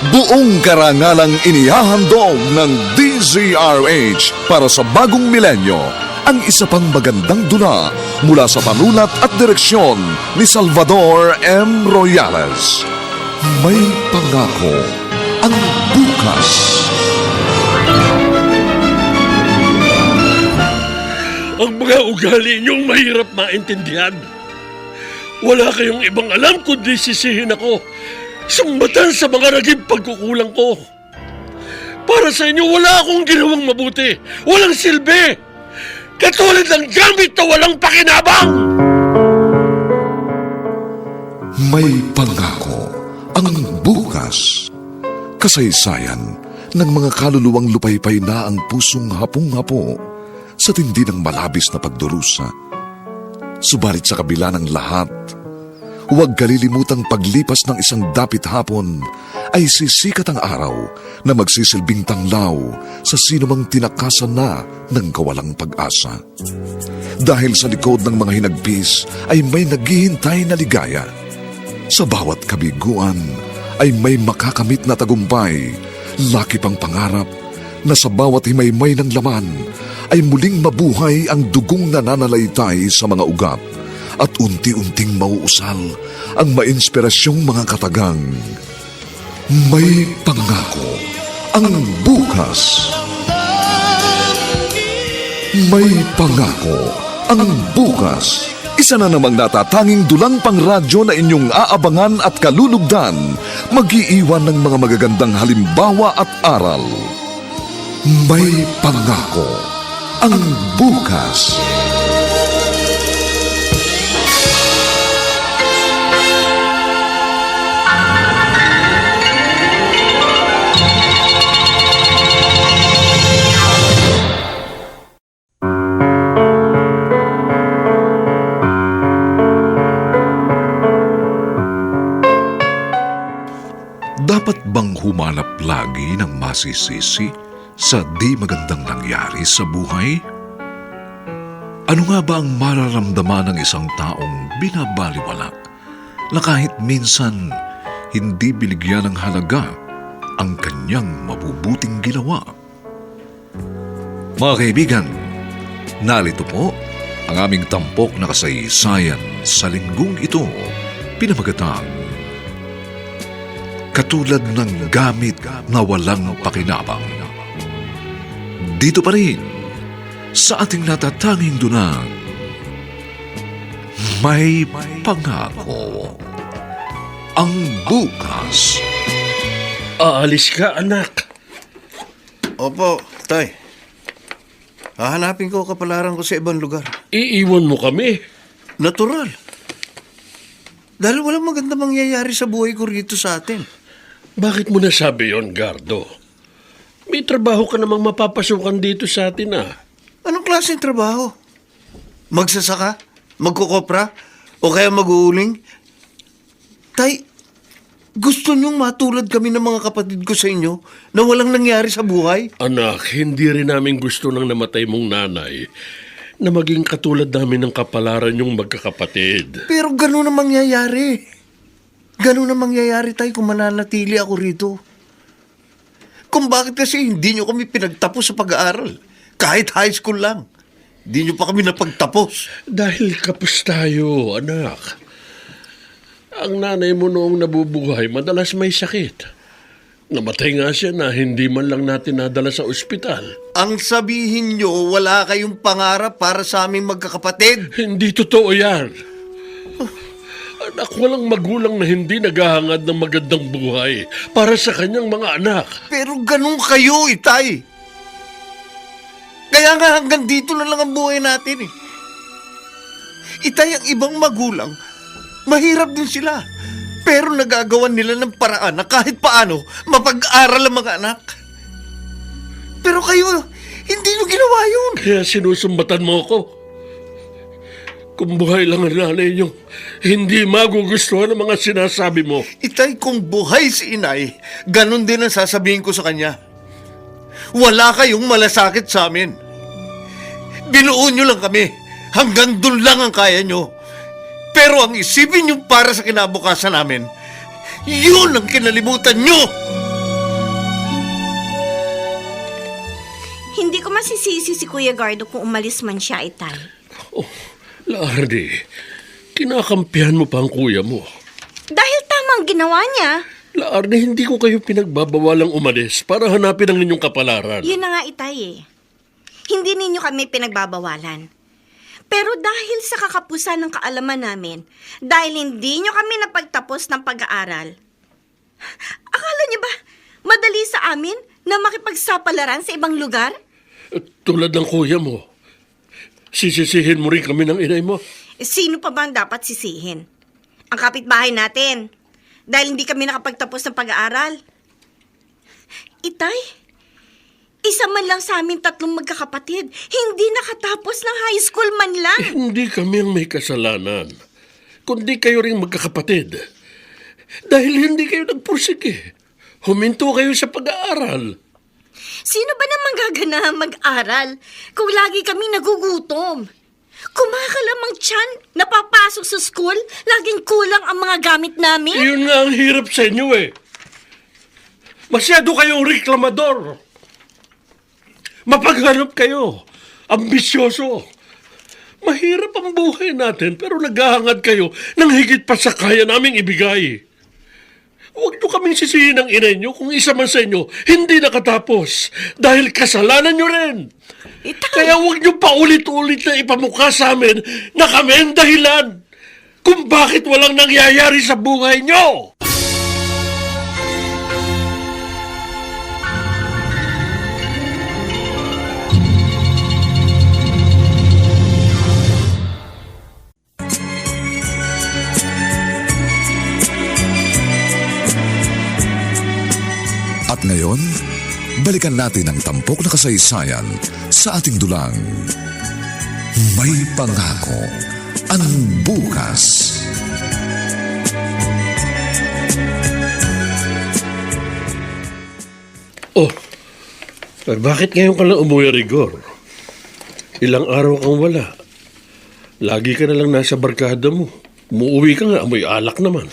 Buong karangalang inihahandog ng DZRH para sa bagong milenyo ang isa pang magandang dula mula sa panulat at direksyon ni Salvador M. Royales. May pangako ang bukas. Ang mga ugali niyong mahirap maintindihan. Wala kayong ibang alam kundi sisihin ako. Sumbatan sa mga naging pagkukulang ko. Para sa inyo, wala akong ginawang mabuti. Walang silbi. Katulad ng gamit na walang pakinabang. May pangako ang bukas. Kasaysayan ng mga kaluluwang lupaypay na ang pusong hapong-hapo sa tindi ng malabis na pagdurusa. Subalit sa kabila ng lahat, huwag kalilimutang paglipas ng isang dapit hapon ay sisikat ang araw na magsisilbing tanglaw sa sinumang tinakasan na ng kawalang pag-asa. Dahil sa likod ng mga hinagpis ay may naghihintay na ligaya. Sa bawat kabiguan ay may makakamit na tagumpay, laki pang pangarap na sa bawat himaymay ng laman ay muling mabuhay ang dugong nananalaytay sa mga ugat at unti-unting mauusal ang mainspirasyong mga katagang. May pangako ang bukas. May pangako ang bukas. Isa na namang natatanging dulang pangradyo na inyong aabangan at kalulugdan, mag-iiwan ng mga magagandang halimbawa at aral. May pangako ang bukas. Dapat bang humanap lagi ng masisisi sa di magandang nangyari sa buhay? Ano nga ba ang mararamdaman ng isang taong binabaliwala na kahit minsan hindi binigyan ng halaga ang kanyang mabubuting ginawa? Mga kaibigan, narito po ang aming tampok na kasaysayan sa linggong ito, pinamagatang Katulad ng gamit na walang pakinabang. Dito pa rin sa ating natatanging dunang, may pangako ang bukas. Aalis ka, anak. Opo, tay. Hahanapin ko kapalaran ko sa ibang lugar. Iiwan mo kami. Natural. Dahil walang maganda mangyayari sa buhay ko rito sa atin. Bakit mo nasabi yon, Gardo? May trabaho ka namang mapapasukan dito sa atin, ah. Anong klaseng trabaho? Magsasaka? Magkukopra? O kaya mag-uuling? Tay, gusto niyong matulad kami ng mga kapatid ko sa inyo na walang nangyari sa buhay? Anak, hindi rin namin gusto ng namatay mong nanay na maging katulad namin ng kapalaran yung magkakapatid. Pero gano'n ang mangyayari. Gano'n ang mangyayari, tay, kung mananatili ako rito. Kung bakit kasi hindi nyo kami pinagtapos sa pag-aaral. Kahit high school lang. Hindi nyo pa kami napagtapos. Dahil kapos tayo, anak. Ang nanay mo noong nabubuhay, madalas may sakit. Namatay nga siya na hindi man lang natin nadala sa ospital. Ang sabihin nyo, wala kayong pangarap para sa aming magkakapatid? Hindi totoo yan. Anak, walang magulang na hindi naghahangad ng magandang buhay para sa kanyang mga anak. Pero ganun kayo, itay. Kaya nga hanggang dito na lang ang buhay natin eh. Itay, ang ibang magulang, mahirap din sila. Pero nagagawan nila ng paraan na kahit paano mapag-aral ang mga anak. Pero kayo, hindi nyo ginawa yun. Kaya sinusumbatan mo ako. Kung buhay lang ang nanay niyo, hindi magugustuhan ang mga sinasabi mo. Itay, kung buhay si inay, ganun din ang sasabihin ko sa kanya. Wala kayong malasakit sa amin. Binuo nyo lang kami. Hanggang dun lang ang kaya nyo. Pero ang isipin nyo para sa kinabukasan namin, yun ang kinalimutan nyo! Hindi ko masisisi si Kuya Gardo kung umalis man siya, Itay. Oh, Lardy, kinakampihan mo pa ang kuya mo. Dahil tama ang ginawa niya. Lardy, hindi ko kayo pinagbabawalang umalis para hanapin ang inyong kapalaran. Yun na nga, Itay eh. Hindi ninyo kami pinagbabawalan. Pero dahil sa kakapusan ng kaalaman namin, dahil hindi nyo kami napagtapos ng pag-aaral, akala niyo ba madali sa amin na makipagsapalaran sa ibang lugar? Tulad ng kuya mo, sisisihin mo rin kami ng inay mo. Sino pa ba ang dapat sisihin? Ang kapitbahay natin. Dahil hindi kami nakapagtapos ng pag-aaral. Itay, isa man lang sa amin 3 magkakapatid, hindi nakatapos ng high school man lang. Hindi kami ang may kasalanan, kundi kayo rin magkakapatid. Dahil hindi kayo nagpursige. Huminto kayo sa pag-aaral. Sino ba naman gaganahan mag-aral kung lagi kami nagugutom? Kumakalamang tiyan, napapasok sa school, laging kulang ang mga gamit namin. Yun nga ang hirap sa inyo eh. Masyado kayong reklamador. Mapaghanap kayo. Ambisyoso. Mahirap ang buhay natin pero naghahangad kayo ng higit pa sa kaya naming ibigay. Huwag niyo kaming sisihin ng inay niyo kung isa man sa inyo hindi nakatapos dahil kasalanan niyo rin. Itay, Kaya huwag niyo paulit-ulit na ipamukha sa amin na kami ang dahilan kung bakit walang nangyayari sa buhay niyo. At ngayon, balikan natin ang tampok na kasaysayan sa ating dulang. May pangako ang bukas. Oh, bakit ngayon ka lang umuwi, Rigor? Ilang araw kang wala. Lagi ka na lang nasa barkada mo. Umuwi ka nga, amoy alak naman.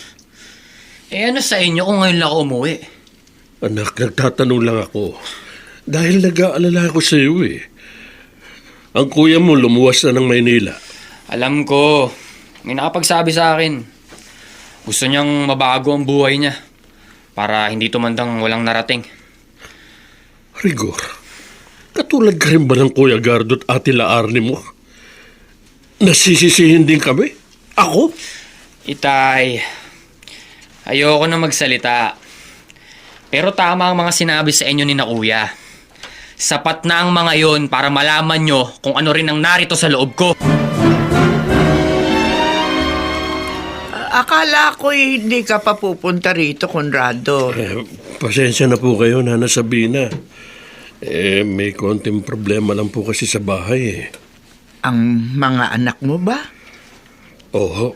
Ano sa inyo kung ngayon lang ako umuwi? Anak, nagtatanong lang ako. Dahil nag-aalala ako sa iyo eh. Ang kuya mo lumuwas na ng Maynila. Alam ko, may nakapagsabi sa akin. Gusto niyang mabago ang buhay niya para hindi tumandang walang narating. Rigor, katulad ka rin ba ng Kuya Gardo at Ate Laarni mo? Nasisisihin din kami? Ako? Itay, ayoko na magsalita. Pero tama ang mga sinabi sa inyo ni na kuya. Sapat na ang mga yon para malaman nyo kung ano rin ang narito sa loob ko. Akala ko hindi ka pa pupunta rito, Conrado. Pasensya na po kayo, Nana Sabina. May konting problema lang po kasi sa bahay eh. Ang mga anak mo ba? Oo.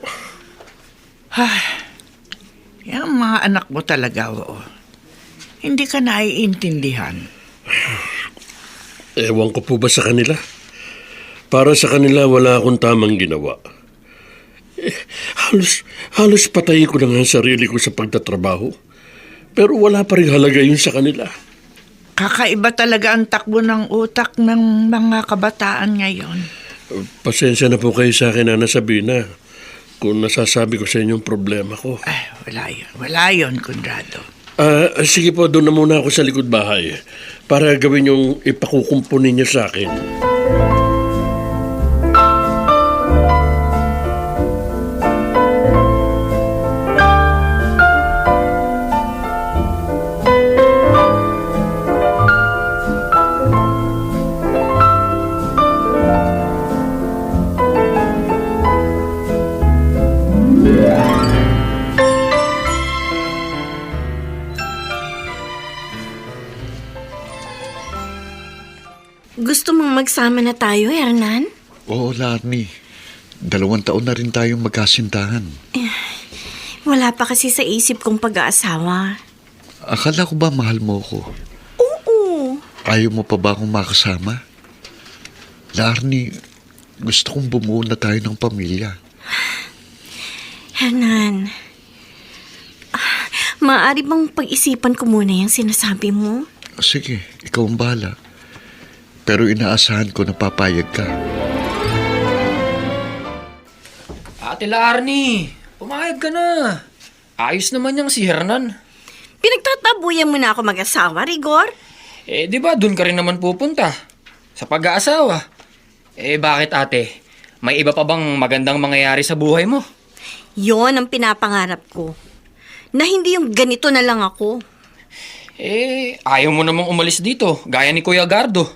Yung mga anak mo talaga, oo. Hindi ka naiintindihan. Ewan ko po ba sa kanila? Para sa kanila, wala akong tamang ginawa. Halos patayin ko na nga ang sarili ko sa pagtatrabaho. Pero wala pa rin halaga yun sa kanila. Kakaiba talaga ang takbo ng utak ng mga kabataan ngayon. Pasensya na po kayo sa akin, Nana Sabina, kung nasasabi ko sa inyong problema ko. Wala yun. Wala yun, Conrado. Sige po, doon na muna ako sa likod bahay para gawin yung ipakukumpunin niyo sa akin. Gusto mong magsama na tayo, Hernan? Oo, Larny. 2 taon na rin tayong magkasintahan. Wala pa kasi sa isip kong pag-aasawa. Akala ko ba mahal mo ko? Oo. Ayaw mo pa ba akong makasama? Larny, gusto kong bumuo na tayo ng pamilya. Hernan, maaari bang pag-isipan ko muna yung sinasabi mo? Sige, ikaw ang bahala. Pero inaasahan ko na papayag ka. Ate Larnie, pumayag ka na. Ayos naman yang si Hernan. Pinagtatabuyan mo na ako mag-asawa, Rigor? Di ba dun ka rin naman pupunta? Sa pag-aasawa. Bakit ate? May iba pa bang magandang mangyayari sa buhay mo? Yon ang pinapangarap ko. Na hindi yung ganito na lang ako. Ayaw mo namang umalis dito, gaya ni Kuya Gardo.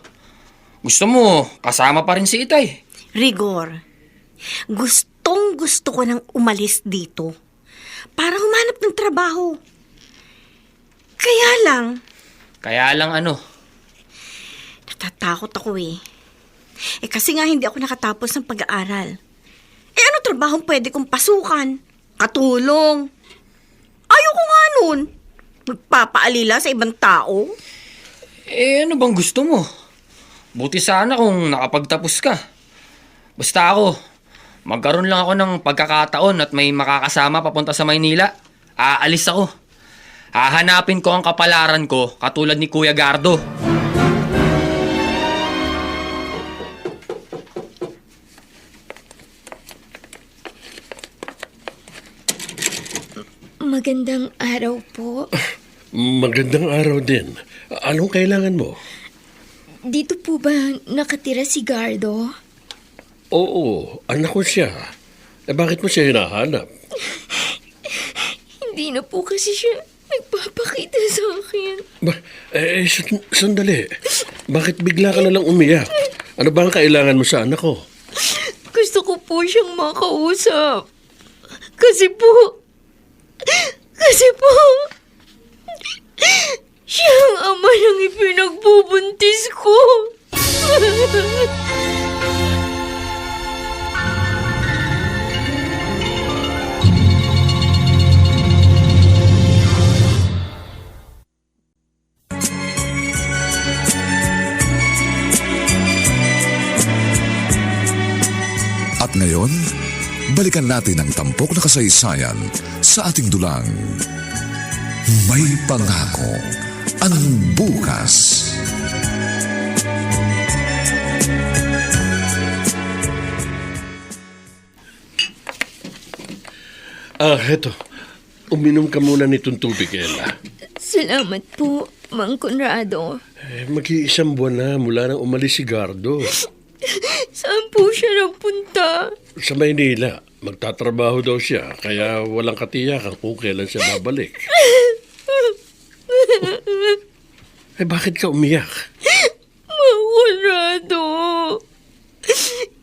Gusto mo, kasama pa rin si Itay. Rigor, gustong gusto ko nang umalis dito para humanap ng trabaho. Kaya lang ano? natatakot ako eh. Kasi nga hindi ako nakatapos ng pag-aaral. Ano trabaho pwede kong pasukan? Katulong. Ayoko nga nun. Magpapaalila sa ibang tao. Ano bang gusto mo? Buti sana kung nakapagtapos ka. Basta ako, magkaroon lang ako ng pagkakataon at may makakasama papunta sa Maynila. Aalis ako. Hahanapin ko ang kapalaran ko katulad ni Kuya Gardo. Magandang araw po. Magandang araw din. Anong kailangan mo? Dito po ba nakatira si Gardo? Oo, anak ko siya. Bakit mo siya hinahanap? Hindi na po kasi siya nagpapakita sa akin. Sandali. Bakit bigla ka na lang umiyak? Ano ba ang kailangan mo sa anak ko? Gusto ko po siyang makausap. Kasi po, siya ang ama ng ipinagbubuntis ko. At ngayon, balikan natin ang tampok na kasaysayan sa ating dulang. May pangako ang bukas. Heto. Uminom ka muna nitong tubig, Ella. Salamat po, Mang Conrado. Mag-iisang buwan na mula nang umalis si Gardo. Saan po siya nagpunta? Sa Maynila, magtatrabaho daw siya, kaya walang katiyakan kung kailan siya babalik. Bakit ka umiyak? Mang Conrado,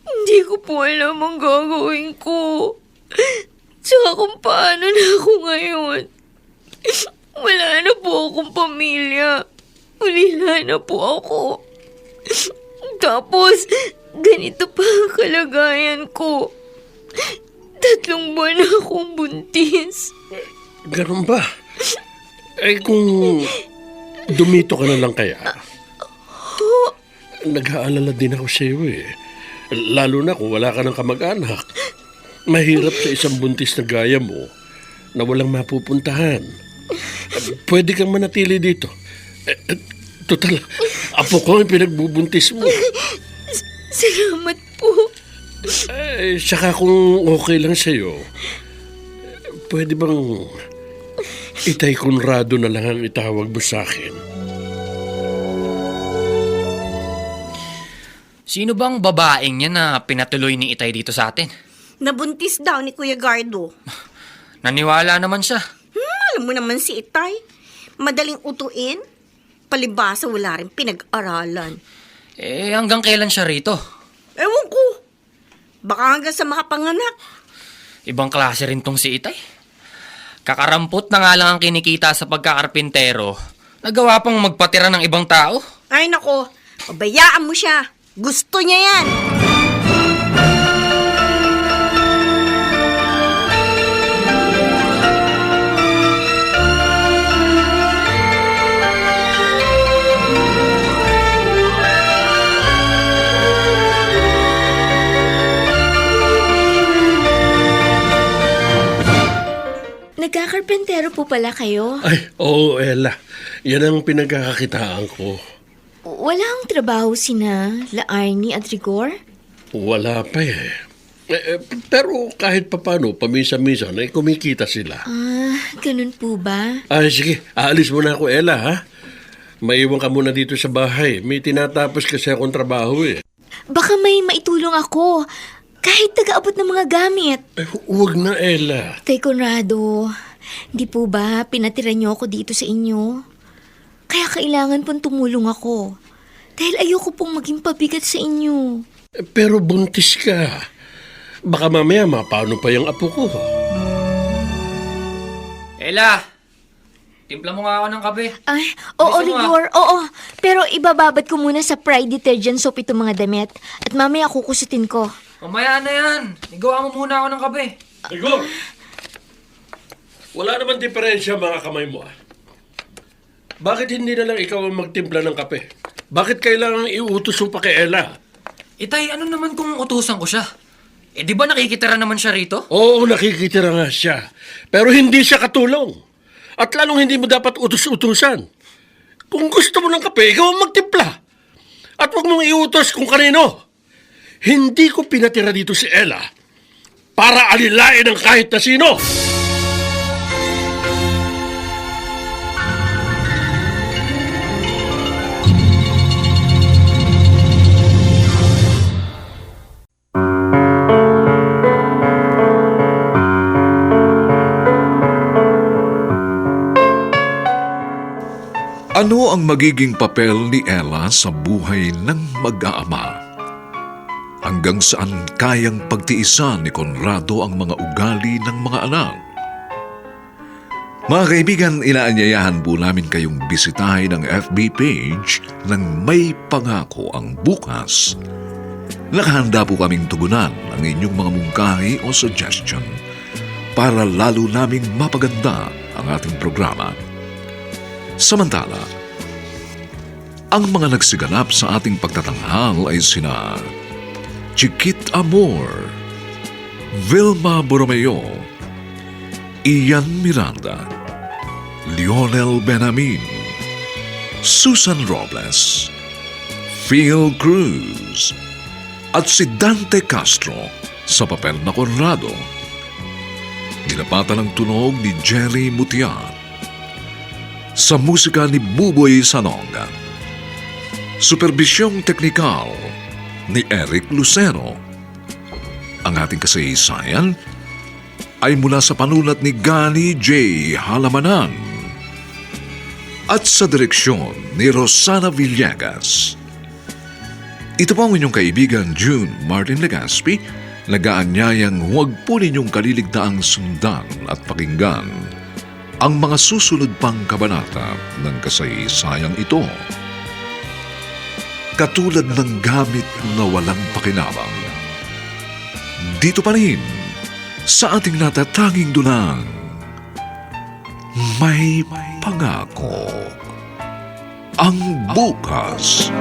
hindi ko po alam ang gagawin ko. Tsaka kung paano na ako ngayon. Wala na po akong pamilya. Ulila na po ako. Tapos, ganito pa ang kalagayan ko. 3 buwan na akong buntis. Ganun ba? Kung dumito ka na lang kaya. Nag-aalala din ako sa iyo eh. Lalo na kung wala ka ng kamag-anak. Mahirap sa isang buntis na gaya mo na walang mapupuntahan. Pwede kang manatili dito. Total, apo ko ang pinagbubuntis mo. Salamat po. Saka kung okay lang sa'yo, pwede bang Itay Conrado na lang ang itawag mo sa akin? Sino bang babaeng yan na pinatuloy ni Itay dito sa atin? Nabuntis daw ni Kuya Gardo. Naniwala naman siya. Alam mo naman si Itay. Madaling utuin. Palibasa wala rin pinag-aralan. Hanggang kailan siya rito? Ewan ko. Baka hanggang sa makapanganak. Ibang klase rin tong si Itay. Kakarampot na nga lang ang kinikita sa pagkakarpintero. Nagawa pang magpatira ng ibang tao. Ay nako, pabayaan mo siya. Gusto niya yan. Nagkakarpentero po pala kayo. Ay, oo, Ella. Yan ang pinagkakakitaan ko. Walang trabaho sina La Arnie at Rigor? Wala pa eh. Pero kahit papano, paminsan-minsan ay kumikita sila. Ganun po ba? Ay, sige, aalis muna ako, Ella, ha? Maiwan ka muna dito sa bahay. May tinatapos kasi akong trabaho eh. Baka may maitulong ako. Kahit taga-abot ng mga gamit. Huwag na, Ella. Tay Conrado, di po ba pinatira niyo ako dito sa inyo? Kaya kailangan pong tumulong ako. Dahil ayoko pong maging pabigat sa inyo. Pero buntis ka. Baka mamaya mapano pa yung apo ko. Ella! Timpla mo nga ako ng kape. Ay, oo, Bilisan mo, Rigor, oo. Pero ibababad ko muna sa Pride detergent soap itong mga damit. At mamaya kukusutin ko. Mamaya na yan. Igawa mo muna ako ng kape. Igor! Wala naman diferensya mga kamay mo, ah. Bakit hindi na lang ikaw ang magtimpla ng kape? Bakit kailangan iutos mo pa kay Ella? Itay, ano naman kung utusan ko siya? Di ba nakikitira naman siya rito? Oo, nakikitira nga siya. Pero hindi siya katulong. At lalong hindi mo dapat utos-utusan. Kung gusto mo ng kape, ikaw ang magtimpla. At huwag mong iutos kung kanino. Hindi ko pinatira dito si Ella para alilain ng kahit na sino. Ano ang magiging papel ni Ella sa buhay ng mag-aama? Hanggang saan kayang pagtiisan ni Conrado ang mga ugali ng mga anak? Mga kaibigan, inaanyayahan po namin kayong bisitahin ang FB page ng May Pangako ang Bukas. Nakahanda po kaming tugunan ang inyong mga mungkahi o suggestion para lalo naming mapaganda ang ating programa. Samantala, ang mga nagsiganap sa ating pagtatanghal ay sina Chiquit Amor, Vilma Borromeo, Ian Miranda, Lionel Benamin, Susan Robles, Phil Cruz, at si Dante Castro sa papel na Conrado. Ninapatan ang tunog ni Jerry Mutiat. Sa musika ni Buboy Sanonga. Superbisyong teknikal ni Eric Lucero. Ang ating kasaysayan ay mula sa panulat ni Gani J. Halamanan at sa direksyon ni Rosana Villegas. Ito po ang inyong kaibigan June Martin Legaspi, nag-aanyayang huwag po ninyong kaliligtaang sundan at pakinggan ang mga susunod pang kabanata ng kasaysayang ito. Katulad ng gamit na walang pakinabang. Dito pa rin, sa ating natatanging dunang, May Pangako ang Bukas.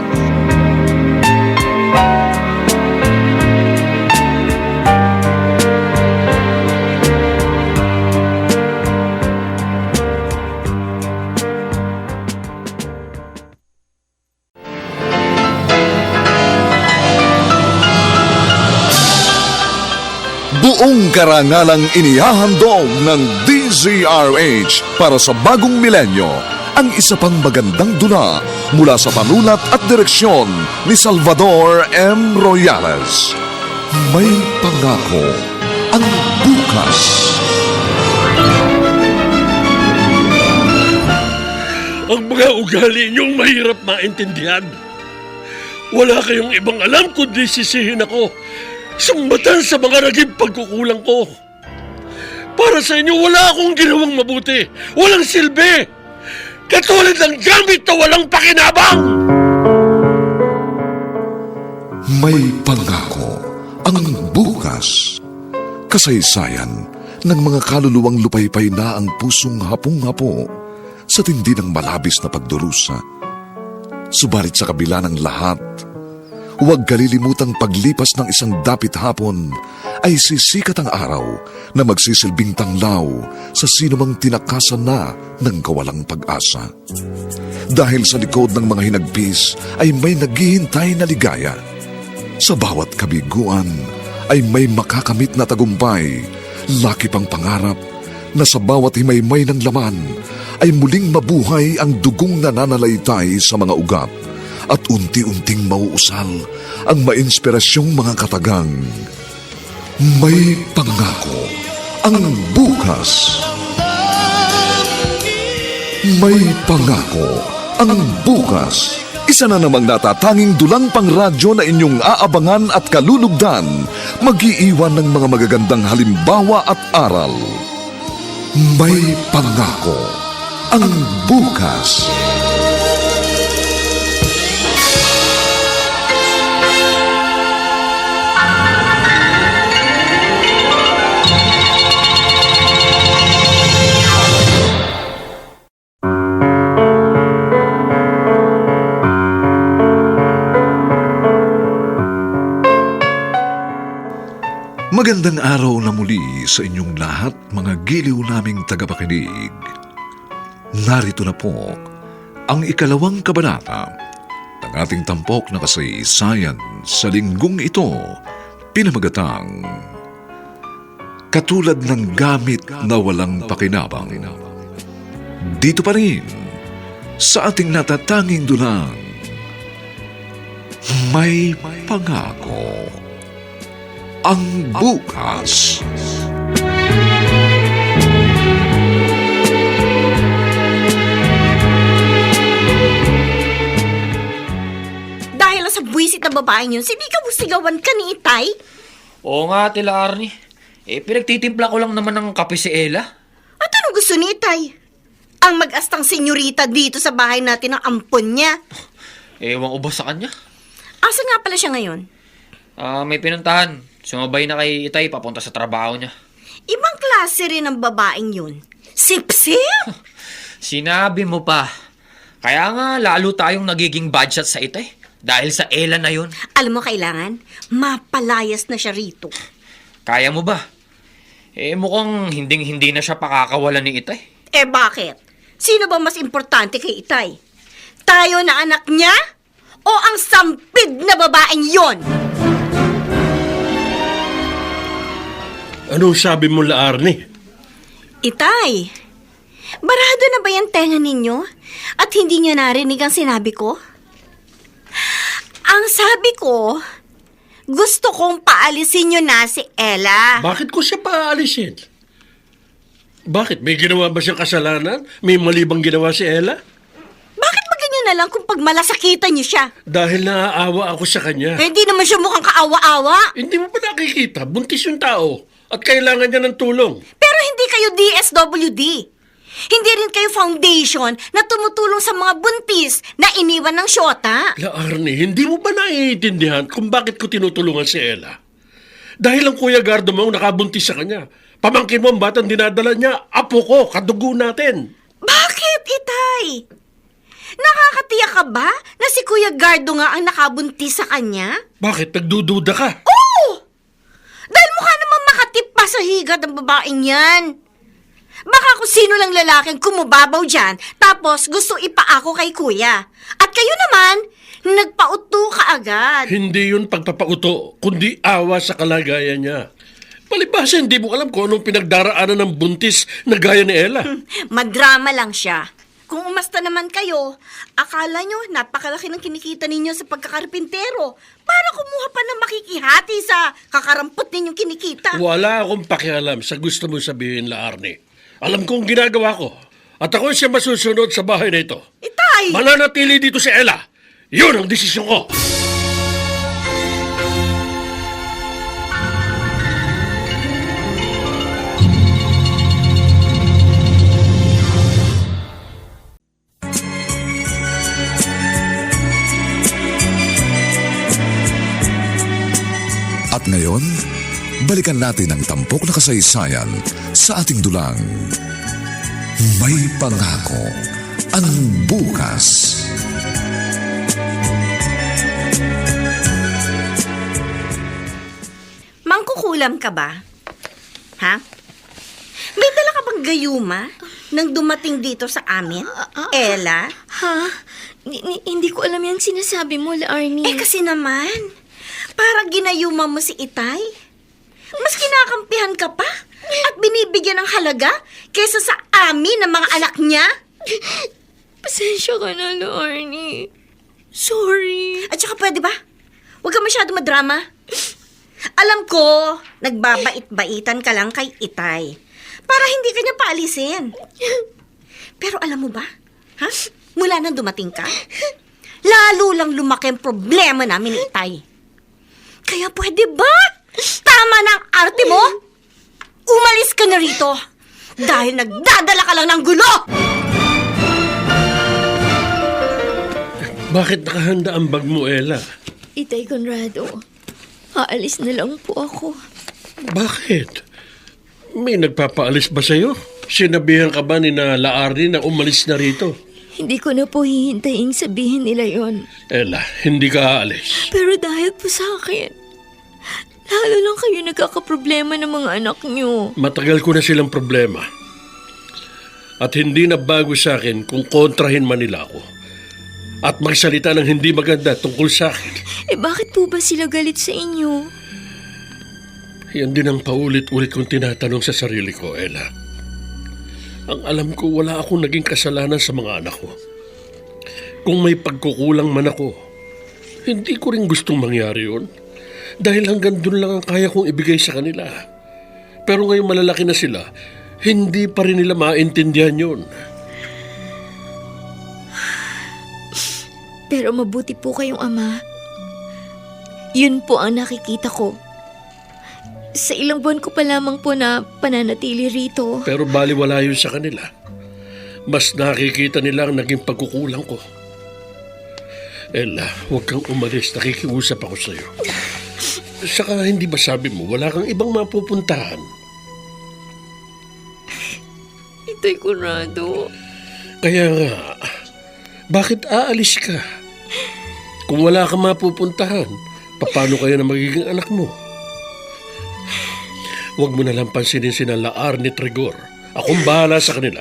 Buong karangalang inihahandog ng DZRH para sa bagong milenyo ang isa pang magandang dula mula sa panulat at direksyon ni Salvador M. Royales. May Pangako ang Bukas. Ang mga ugali niyong mahirap maintindihan. Wala kayong ibang alam kundi sisihin ako. Sumbatan sa mga naging pagkukulang ko. Para sa inyo, wala akong ginawang mabuti. Walang silbi. Katulad ng gamit na walang pakinabang. May Pangako ang Bukas. Kasaysayan ng mga kaluluwang lupaypay na ang pusong hapong-hapo sa tindi ng malabis na pagdurusa. Subalit sa kabila ng lahat, huwag kalilimutang paglipas ng isang dapit hapon ay sisikat ang araw na magsisilbing tanglaw sa sinumang tinakasan na ng kawalang pag-asa. dahil sa likod ng mga hinagpis ay may naghihintay na ligaya. Sa bawat kabiguan ay may makakamit na tagumpay, laki pang pangarap na sa bawat himaymay ng laman ay muling mabuhay ang dugong nananalaytay sa mga ugat at unti-unting mauusal ang mainspirasyong mga katagang. May pangako ang bukas. May pangako ang bukas. Isa na namang natatanging dulang pangradyo na inyong aabangan at kalulugdan, mag-iiwan ng mga magagandang halimbawa at aral. May pangako ang bukas. Magandang araw na muli sa inyong lahat, mga giliw naming tagapakinig. Narito na po ang ikalawang kabanata ng ating tampok na kasaysayan sa linggong ito, pinamagatang Katulad ng Gamit na Walang Pakinabang. Dito pa rin sa ating natatanging dulang, May Pangako ang bukas. Dahil sa buwisit na babaeng yun, sigawan ka ni Itay? Oo nga, Tila Arnie. Pinagtitimpla ko lang naman ng kape si Ella. At anong gusto ni Itay? Ang mag-astang senyorita dito sa bahay natin ang ampon niya. Ewan ko ba sa kanya? Asa nga pala siya ngayon? May pinuntahan. Sumabay na kay Itay papunta sa trabaho niya. Ibang klase rin ang babaeng yun. Sip-sip! Sinabi mo pa. Kaya nga lalo tayong nagiging bad shot sa Itay. Dahil sa Ella na yun. Alam mo, kailangan mapalayas na siya rito. Kaya mo ba? Mukhang hinding-hindi na siya pakakawalan ni Itay. Bakit? Sino ba mas importante kay Itay? Tayo na anak niya? O ang sampid na babaeng yon? Anong sabi mo, La Arnie? Itay, barado na ba yung tenga ninyo? At hindi niyo narinig ang sinabi ko? Ang sabi ko, gusto kong paalisin niyo na si Ella. Bakit ko siya paalisin? Bakit? May ginawa ba siyang kasalanan? May mali bang ginawa si Ella? Bakit ba ganyan na lang kung pagmalasakitan niyo siya? Dahil naaawa ako sa kanya. Hindi naman siya mukhang kaawa-awa. Hindi mo ba nakikita? Buntis yung tao. At kailangan niya ng tulong. Pero hindi kayo DSWD. Hindi rin kayo foundation na tumutulong sa mga buntis na iniwan ng syota. La Arnie, hindi mo ba naiintindihan kung bakit ko tinutulungan si Ella? Dahil ang Kuya Gardo mo ang nakabuntis sa kanya. Pamangkin mo ang batang dinadala niya, apo ko, kadugo natin. Bakit, Itay? Nakakatiya ka ba na si Kuya Gardo nga ang nakabuntis sa kanya? Bakit? Nagdududa ka? Oo! Dahil mukha namang makatip pa sa higad ang babaeng yan. Baka kung sino lang lalaking kumubabaw dyan, tapos gusto ipaako kay Kuya. At kayo naman, nagpauto ka agad. Hindi yun pagpapauto, kundi awa sa kalagayan niya. Palibhasa, hindi mo alam kung anong pinagdaraanan ng buntis na gaya ni Ella. Madrama lang siya. Kung umasta naman kayo, akala nyo napakalaki ng kinikita ninyo sa pagkakarpintero para kumuha pa ng makikihati sa kakarampot ninyong kinikita. Wala akong pakialam sa gusto mo sabihin, La Arnie. Alam kong ginagawa ko. At ako siya masusunod sa bahay na ito. Itay! Mananatili dito si Ella. Yun ang desisyon ko. At ngayon, balikan natin ang tampok na kasaysayan sa ating dulang. May Pangako ang bukas. Mangkukulam ka ba? Ha? May dala ka bang gayuma nang dumating dito sa amin? Ella? Ha? Hindi ko alam yung sinasabi mo, Arnie. Kasi naman, para ginayuma mo si Itay. Mas kinakampihan ka pa at binibigyan ng halaga kesa sa amin ng mga anak niya. Pasensya ka na, Arnie. Sorry. At saka pwede ba? Huwag ka masyado madrama. Alam ko, nagbabait-baitan ka lang kay Itay para hindi ka niya paalisin. Pero alam mo ba? Ha? Mula nang dumating ka, lalo lang lumaki ang problema namin ni Itay. Kaya pwede ba? Tama na ang arte mo! Umalis ka na rito dahil nagdadala ka lang ng gulo! Bakit nakahanda ang bag mo, Ella? Itay Conrado, aalis na lang po ako. Bakit? May nagpapaalis ba sa'yo? Sinabihan ka ba ni na Laarni na umalis na rito? Hindi ko na po hihintayin sabihin nila yon. Ella, hindi ka aalis. Pero dahil po sa akin, lalo lang kayo nagkakaproblema ng mga anak niyo. Matagal ko na silang problema. At hindi na bago sa akin kung kontrahin man nila ako. At magsalita ng hindi maganda tungkol sa akin. Bakit po ba sila galit sa inyo? Yan din ang paulit-ulit kong tinatanong sa sarili ko, Ella. Ang alam ko, wala akong naging kasalanan sa mga anak ko. Kung may pagkukulang man ako, hindi ko rin gustong mangyari yun. Dahil hanggang doon lang ang kaya kong ibigay sa kanila. Pero ngayon malalaki na sila, hindi pa rin nila maintindihan yun. Pero mabuti po kayong ama. Yun po ang nakikita ko. Sa ilang buwan ko pa lamang po na pananatili rito. Pero baliwala yun sa kanila. Mas nakikita nila ang naging pagkukulang ko. Ella, huwag kang umalis. Nakikiusap ako sa'yo. Saka hindi ba sabi mo, wala kang ibang mapupuntahan? Itay Conrado. Kaya nga, bakit aalis ka? Kung wala kang mapupuntahan, paano kayo na magiging anak mo? Huwag mo nalang pansinin sina Laarni at Rigor. Akong bahala sa kanila.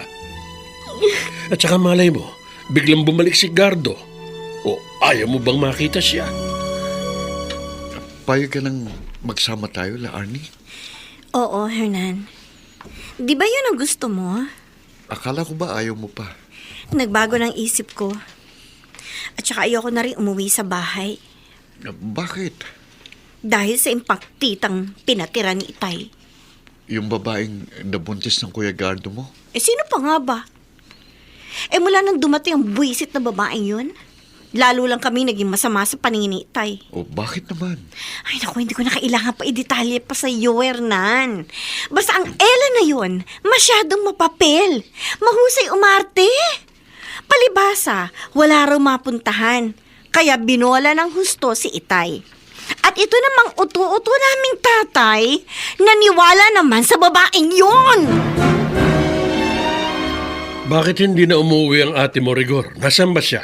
At saka malay mo, biglang bumalik si Gardo. O ayaw mo bang makita siya? Payag ka nang magsama tayo, Laarni? Oo, Hernan. Di ba yun ang gusto mo? Akala ko ba ayaw mo pa? Nagbago ng isip ko. At saka ayoko na rin umuwi sa bahay. Bakit? Dahil sa impaktitang pinatira ni Itay. Yung babaeng nabuntis ng Kuya Gardo mo? Sino pa nga ba? Mula nang dumating ang buwisit na babaeng yun, lalo lang kami naging masama sa paningin ni Itay. O bakit naman? Ay naku, hindi ko na kailangan pa i-detalye pa sa iyo, Hernan. Basta ang Ella na yun, masyadong mapapel. Mahusay umarte. Palibasa, wala raw mapuntahan. Kaya binola ng husto si Itay. At ito namang uto-uto naming tatay, naniwala naman sa babaeng yun. Bakit hindi na umuwi ang ate mo, Rigor? Nasaan ba siya?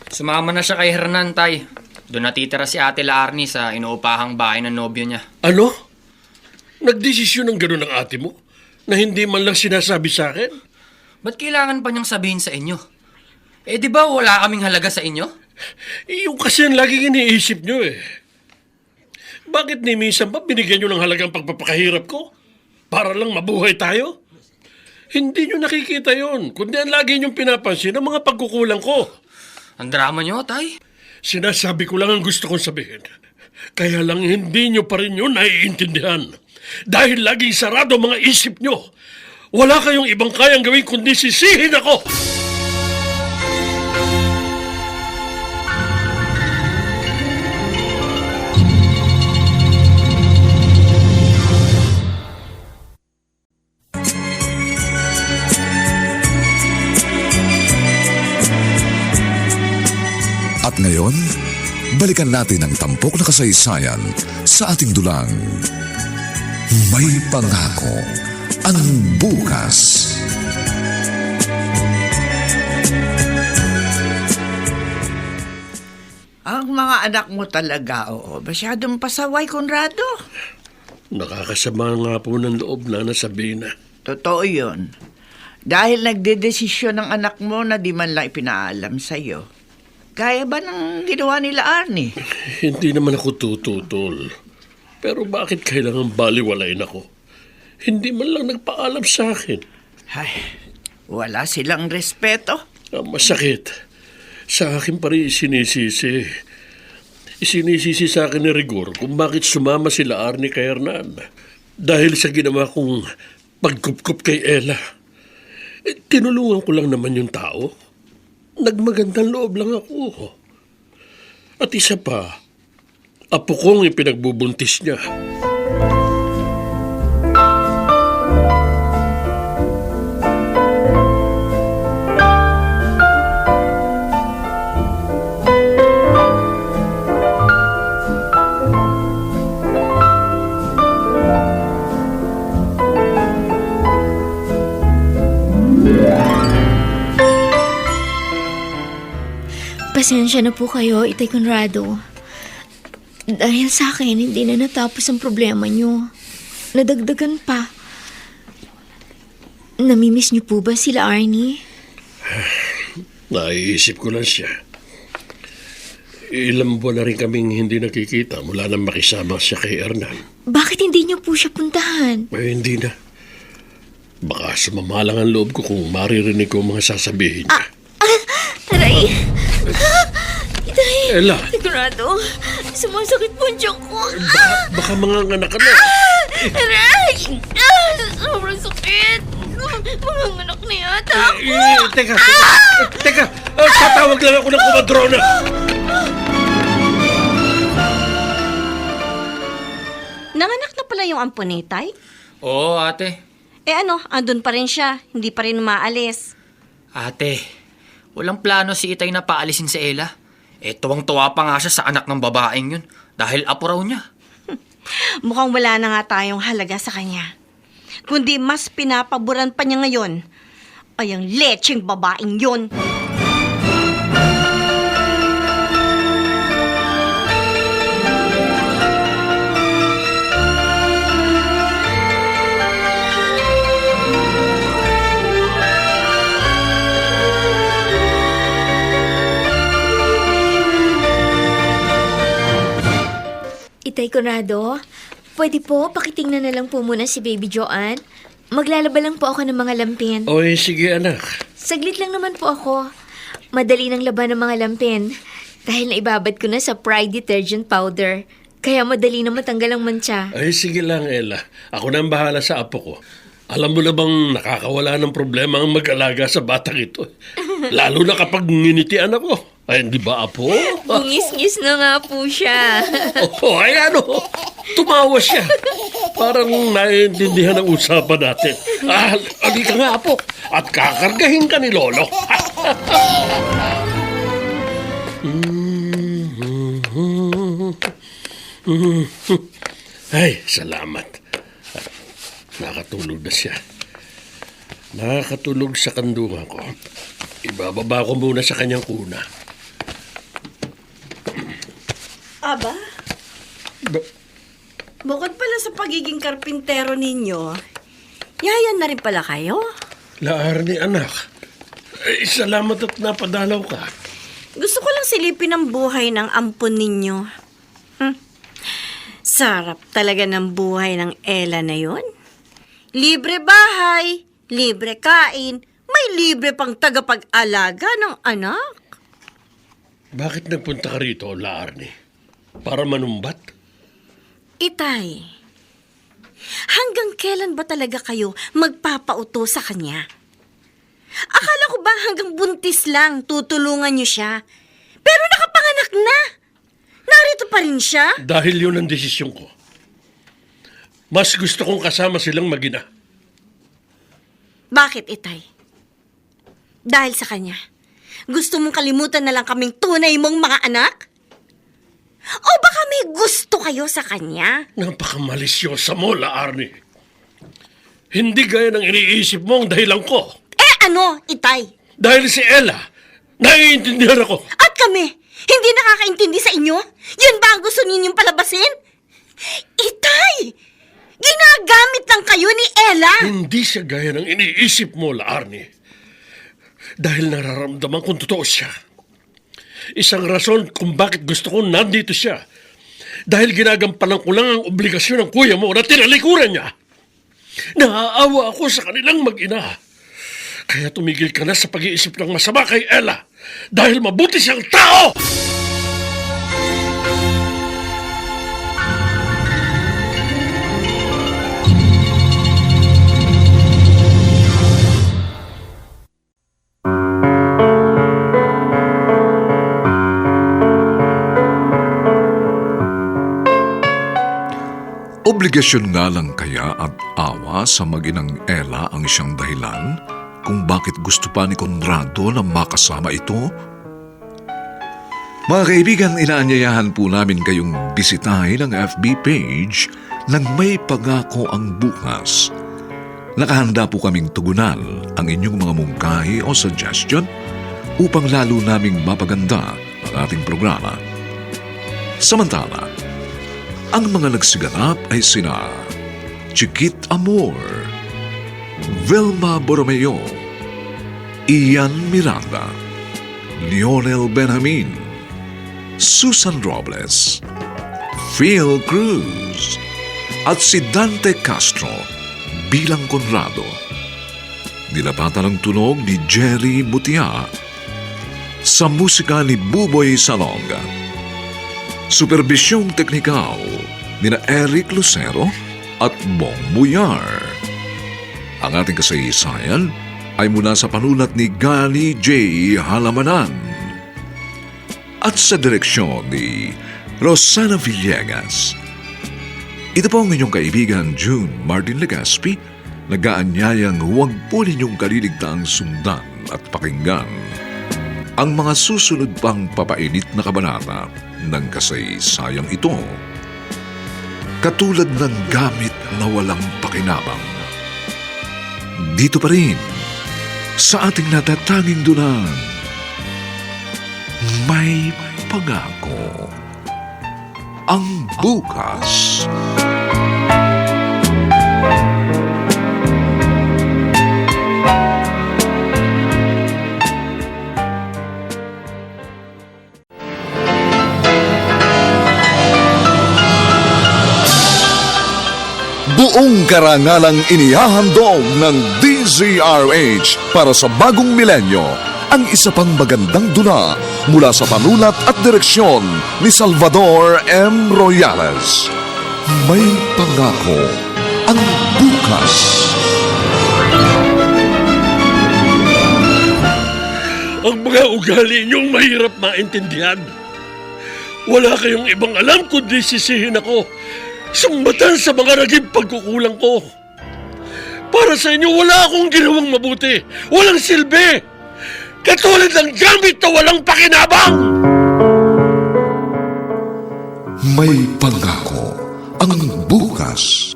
Sumama na siya kay Hernan, Tay. Doon natitira si Ate Laarni sa inuupahang bahay ng nobyo niya. Ano? Nagdesisyon ng gano'n ang ate mo? Na hindi man lang sinasabi sa akin? Ba't kailangan pa niyang sabihin sa inyo? Di ba wala kaming halaga sa inyo? Yung kasi ang laging iniisip nyo eh. Bakit ni minsan pa binigyan nyo ng halagang pagpapakahirap ko? Para lang mabuhay tayo? Hindi nyo nakikita yon, kundi ang lagi nyong pinapansin ang mga pagkukulang ko. Ang drama niyo, Tay. Sinasabi ko lang ang gusto kong sabihin. Kaya lang hindi nyo pa rin yun naiintindihan. Dahil laging sarado ang mga isip nyo. Wala kayong ibang kayang gawin kundi sisihin ako. At ngayon, balikan natin ang tampok na kasaysayan sa ating dulang. May pangako ang bukas. Ang mga anak mo talaga, oo. Masyadong pasaway, Conrado. Nakakasama nga po ng loob na nasabihin na. Totoo yun. Dahil nagdedesisyon ng anak mo na di man lang ipinaalam sa'yo. Kaya ba ng ginawa nila Arnie? Hindi naman ako tututol. Pero bakit kailangan baliwalain ako? Hindi man lang nagpaalam sa akin. Ay, wala silang respeto. Ang masakit. Sa akin pa rin isinisisi. Isinisisi sa akin ni Rigor kung bakit sumama sila Arnie kay Hernan. Dahil sa ginawa kong pagkupkup kay Ella. Tinulungan ko lang naman yung tao. Nagmagandang loob lang ako. At isa pa, apo kong ipinagbubuntis niya. Pasensya na po kayo, Itay Conrado. Dahil sa akin, hindi na natapos ang problema nyo. Nadagdagan pa. Namimiss niyo po ba sila Arnie? Naiisip ko lang siya. Ilang buwan na rin kaming hindi nakikita mula nang makisama siya kay Hernan. Bakit hindi niyo po siya puntahan? Ay, hindi na. Baka sumama lang ang loob ko kung maririnig ko ang mga sasabihin niya. Aray! Itay! Ella, Sigurado, sumasakit po ang tiyan ko. baka mga anak ka na. Aray! Sobrang sakit. Mga anak na yata ako. Teka, tatawag lang ako ng kumadrona. Nanganak na pala yung ampon ni Tay? Oo, ate. Andun pa rin siya. Hindi pa rin umaalis. Ate, walang plano si Itay na paalisin si Ella. Tuwang-tuwa pa nga siya sa anak ng babaeng yun dahil apo raw niya. Mukhang wala na nga tayong halaga sa kanya. Kundi mas pinapaboran pa niya ngayon ay ang lecheng babaeng yun. Itay Conrado, pwede po pakitingnan na lang po muna si Baby Joanne. Maglalaba lang po ako ng mga lampin. Oy, sige anak. Saglit lang naman po ako. Madali nang laban ng mga lampin. Dahil naibabad ko na sa Pride detergent powder. Kaya madali na matanggal ang mancha. Ay, sige lang, Ella. Ako na ang bahala sa apo ko. Alam mo na bang nakakawala ng problema ang mag-alaga sa batang ito? Lalo na kapag nginitian ako. Ay, hindi ba, apo? Bungis-ngis na nga po siya. Ay, tumawa siya. Parang naiintindihan ang usapan natin. Alika nga, apo. At kakargahin ka ni Lolo. Ay, salamat. Nakatulog na siya. Nakakatulog sa kandungan ko. Ibababa ko muna sa kanyang kuna. Aba, bukod pala sa pagiging karpintero ninyo, yayan na rin pala kayo. Laar ni anak. Ay, salamat at napadalaw ka. Gusto ko lang silipin ang buhay ng ampon ninyo. Sarap talaga ng buhay ng Ella na yon. Libre bahay, libre kain, may libre pang tagapag-alaga ng anak. Bakit nagpunta ka rito, Laarni? Para manumbat? Itay, hanggang kailan ba talaga kayo magpapauto sa kanya? Akala ko ba hanggang buntis lang tutulungan niyo siya? Pero nakapanganak na! Narito pa rin siya? Dahil yun ang desisyon ko. Mas gusto kong kasama silang mag-ina. Bakit, Itay? Dahil sa kanya, gusto mong kalimutan na lang kaming tunay mong mga anak? O baka may gusto kayo sa kanya? Napakamalisyosa mo, Laarni. Hindi gaya ng iniisip mo ang dahilan ko. Ano, Itay? Dahil si Ella, naiintindihan ako. At kami, hindi nakakaintindi sa inyo? Yun ba ang gusto ninyong palabasin? Itay! Ginagamit lang kayo ni Ella! Hindi siya gaya ng iniisip mo, La Arnie. Dahil nararamdaman kong totoo siya. Isang rason kung bakit gusto kong nandito siya. Dahil ginagampanan ko lang ang obligasyon ng kuya mo na tinalikuran niya. Naaawa ako sa kanilang mag-ina. Kaya tumigil ka na sa pag-iisip ng masama kay Ella. Dahil mabuti siyang tao! Obligasyon nga lang kaya at awa sa mag-inang Ella ang siyang dahilan kung bakit gusto pa ni Conrado na makasama ito? Mga kaibigan, inaanyayahan po namin kayong bisitahin ang FB page ng May Pangako ang Bukas. Nakahanda po kaming tugunan ang inyong mga mungkahi o suggestion upang lalo naming mapaganda ang ating programa. Samantala, ang mga nagsiganap ay sina Chiquit Amor, Vilma Borromeo, Ian Miranda, Lionel Benjamin, Susan Robles, Phil Cruz, at si Dante Castro bilang Conrado. Nilapatan ang tunog ni Jerry Mutia sa musika ni Buboy Salonga. Superbisyong teknikal nina Eric Lucero at Bong Muyar. Ang ating kasaysayan ay mula sa panulat ni Gani J. Halamanan at sa direksyon ni Rosana Villegas. Ito po ang inyong kaibigan June Martin Legaspi, nag-aanyayang huwag po ninyong kaliligtaang sundan at pakinggan ang mga susunod pang papainit na kabanata ng kasaysayang ito, katulad ng gamit na walang pakinabang. Dito pa rin, sa ating natatanging dunang, May Pangako ang Bukas. Buong karangalang inihahandog ng DZRH para sa bagong milenyo ang isa pang magandang dula mula sa panulat at direksyon ni Salvador M. Royales. May Pangako ang Bukas. Ang mga ugali niyong mahirap maintindihan. Wala kayong ibang alam kundi sisihin ako. Sumbatan sa mga naging pagkukulang ko. Para sa inyo, wala akong ginawang mabuti. Walang silbi. Katulad ng gamit na walang pakinabang. May Pangako ang Bukas.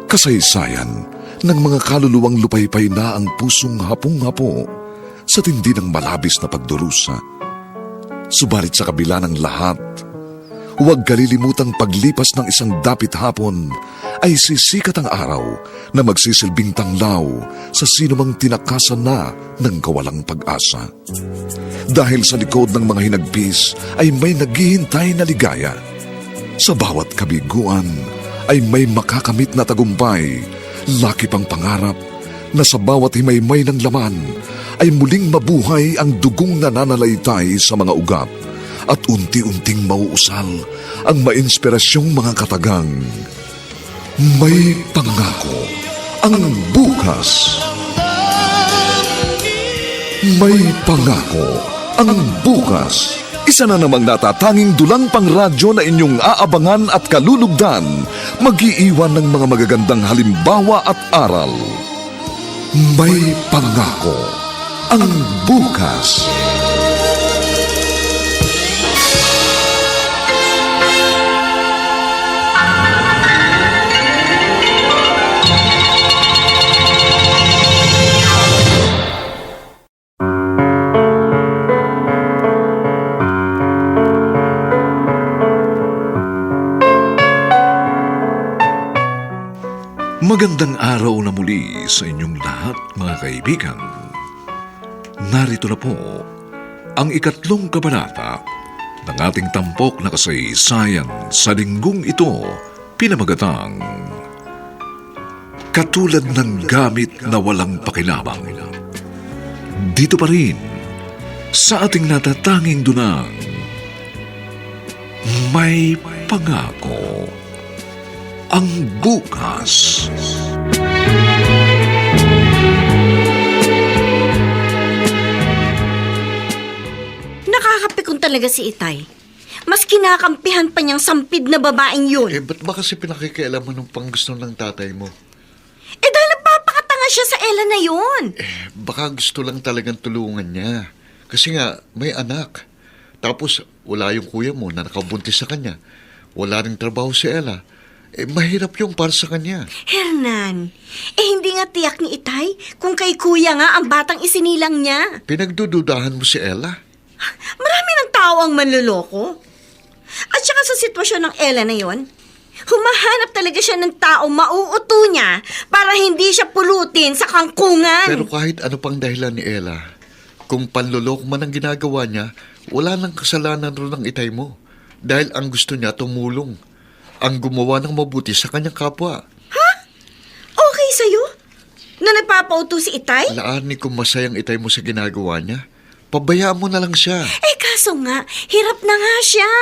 Kasaysayan ng mga kaluluwang lupaypay na ang pusong hapong-hapo sa tindi ng malabis na pagdurusa. Subalit sa kabila ng lahat, huwag kalilimutang paglipas ng isang dapit hapon ay sisikat ang araw na magsisilbing tanglaw sa sinumang tinakasan na ng kawalang pag-asa. Dahil sa likod ng mga hinagpis ay may naghihintay na ligaya. Sa bawat kabiguan ay may makakamit na tagumpay, laki pang pangarap na sa bawat himaymay ng laman ay muling mabuhay ang dugong nananalaytay sa mga ugat at unti-unting mauusal ang mainspirasyong mga katagang. May Pangako ang Bukas. May Pangako ang Bukas. Isa na namang natatanging dulang pangradyo na inyong aabangan at kalulugdan, mag-iiwan ng mga magagandang halimbawa at aral. May Pangako ang Bukas. Magandang araw na muli sa inyong lahat, mga kaibigan. Narito na po ang 3 kabanata ng ating tampok na kasaysayan sa linggong ito, pinamagatang Katulad ng Gamit na Walang Pakinabang. Dito pa rin sa ating natatanging dunang May Pangako ang Bukas. Nakakapikon talaga si Itay. Mas kinakampihan pa niyang sampid na babaeng yun. Ba't ba kasi pinakikialaman ng panggusto ng tatay mo? Dahil nagpapakatanga siya sa Ella na yun. Baka gusto lang talagang tulungan niya. Kasi nga, may anak. Tapos, wala yung kuya mo na nakabuntis sa kanya. Wala ring trabaho si Ella. Mahirap yung para sa kanya. Hernan, hindi nga tiyak ni Itay kung kay kuya nga ang batang isinilang niya. Pinagdududahan mo si Ella? Marami ng tao ang manloloko. At saka sa sitwasyon ng Ella na yon, humahanap talaga siya ng tao mauuto niya para hindi siya pulutin sa kangkungan. Pero kahit ano pang dahilan ni Ella, kung panloloko man ang ginagawa niya, wala nang kasalanan ron ng Itay mo. Dahil ang gusto niya tumulong. Ang gumawa ng mabuti sa kanyang kapwa. Okay sa'yo? Na nagpapauto si Itay? Laani kung masayang Itay mo sa ginagawa niya, pabayaan mo na lang siya. Kaso nga, hirap na nga siya.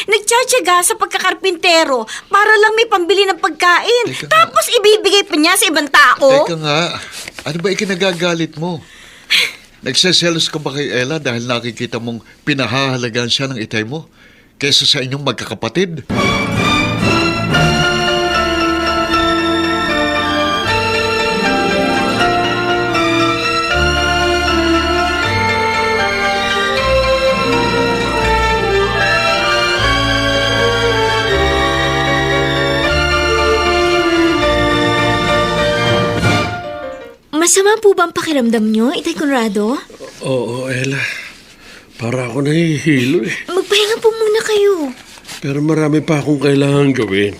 Nagtsatsaga sa pagkakarpintero para lang may pambili ng pagkain. Teka nga. Tapos ibibigay pa niya sa ibang tao. Teka nga, ano ba ikinagagalit mo? Nagseselos ka ba kay Ella dahil nakikita mong pinahahalagaan siya ng Itay mo kaysa sa inyong magkakapatid? Masama po ba ang pakiramdam nyo, Itay Conrado? Oo, Ella. Para ako nahihilo eh. Magpahinga po muna kayo. Pero marami pa akong kailangan gawin.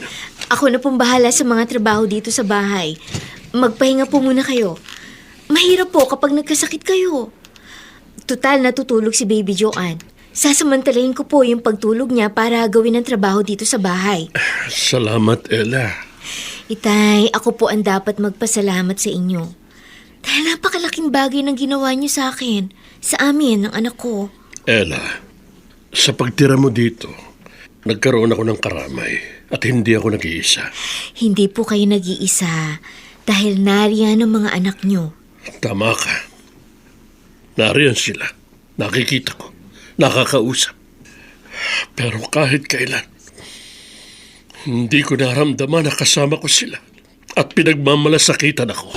Ako na pong bahala sa mga trabaho dito sa bahay. Magpahinga po muna kayo. Mahirap po kapag nagkasakit kayo. Tutal, natutulog si Baby Joanne. Sasamantalahin ko po yung pagtulog niya para gawin ang trabaho dito sa bahay. Salamat, Ella. Itay, ako po ang dapat magpasalamat sa inyo. Dahil napakalaking bagay ng ginawa niyo sa akin, sa amin, ng anak ko. Ella, sa pagtira mo dito, nagkaroon ako ng karamay at hindi ako nag-iisa. Hindi po kayo nag-iisa dahil nariyan ang mga anak niyo. Tama ka. Nariyan sila. Nakikita ko. Nakakausap. Pero kahit kailan, hindi ko naramdaman na kasama ko sila at pinagmamalasakitan ako.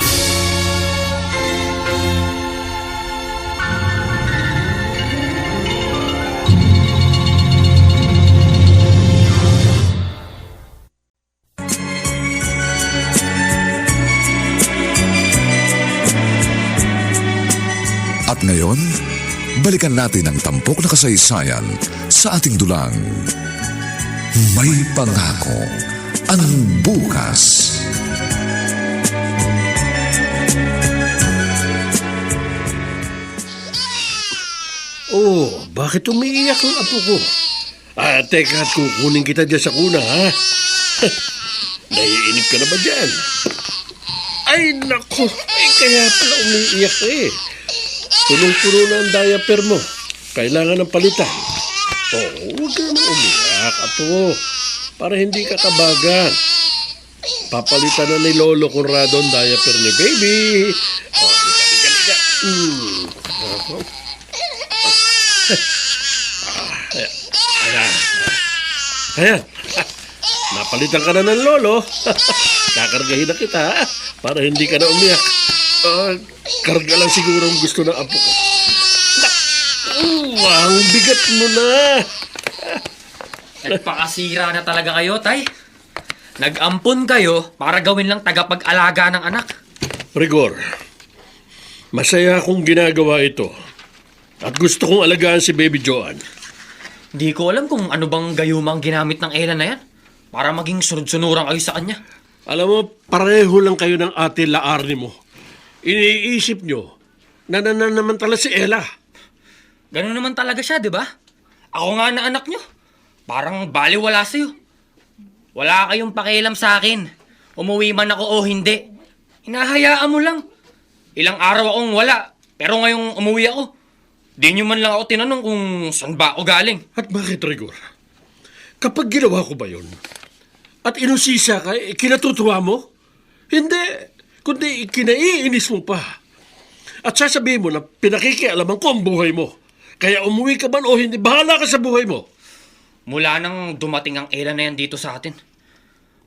At ngayon, balikan natin ang tampok na kasaysayan sa ating dulang May Pangako ang Bukas. Oh, bakit umiiyak ang apo ko? Teka, kukunin kita dyan sa kuna, ha? Naiinip ka na ba dyan? Ay, naku! Kaya pala umiiyak eh. Punong-puno na ang diaper mo. Kailangan ng palitan. Huwag ka naman umiyak, apo. Para hindi ka kabagan. Papalitan na ni Lolo Conrado ang diaper ni Baby. Liga. Ayan. Napalitan ka na ng Lolo. Kakargahin na kita, ha? Para hindi ka na umiyak. Karga lang siguro ang gusto ng apo ko. Ang bigat mo na. Nagpakasira na talaga kayo, Tay. Nag-ampon kayo para gawin lang tagapag-alaga ng anak. Rigor, masaya akong ginagawa ito. At gusto kong alagaan si Baby Joanne. Di ko alam kung ano bang gayumang ginamit ng Ella na yan para maging sunod-sunuran kayo sa kanya. Alam mo, pareho lang kayo ng ate Laarni mo. Iniisip nyo na nananamantala si Ella. Ganun naman talaga siya, di ba? Ako nga na anak nyo. Parang baliwala sa'yo. Wala kayong pakialam sa akin. Umuwi man ako o hindi. Hinahayaan mo lang. Ilang araw akong wala. Pero ngayong umuwi ako, di nyo man lang ako tinanong kung saan ba ako galing. At bakit, Rigor? Kapag ginawa ko ba yun? At inusisa ka, kinatutuwa mo? Hindi. Kundi kinaiinis mo pa. At sasabihin mo na pinakikialaman ko ang buhay mo. Kaya umuwi ka man o hindi, bahala ka sa buhay mo. Mula nang dumating ang Ella na yan dito sa atin,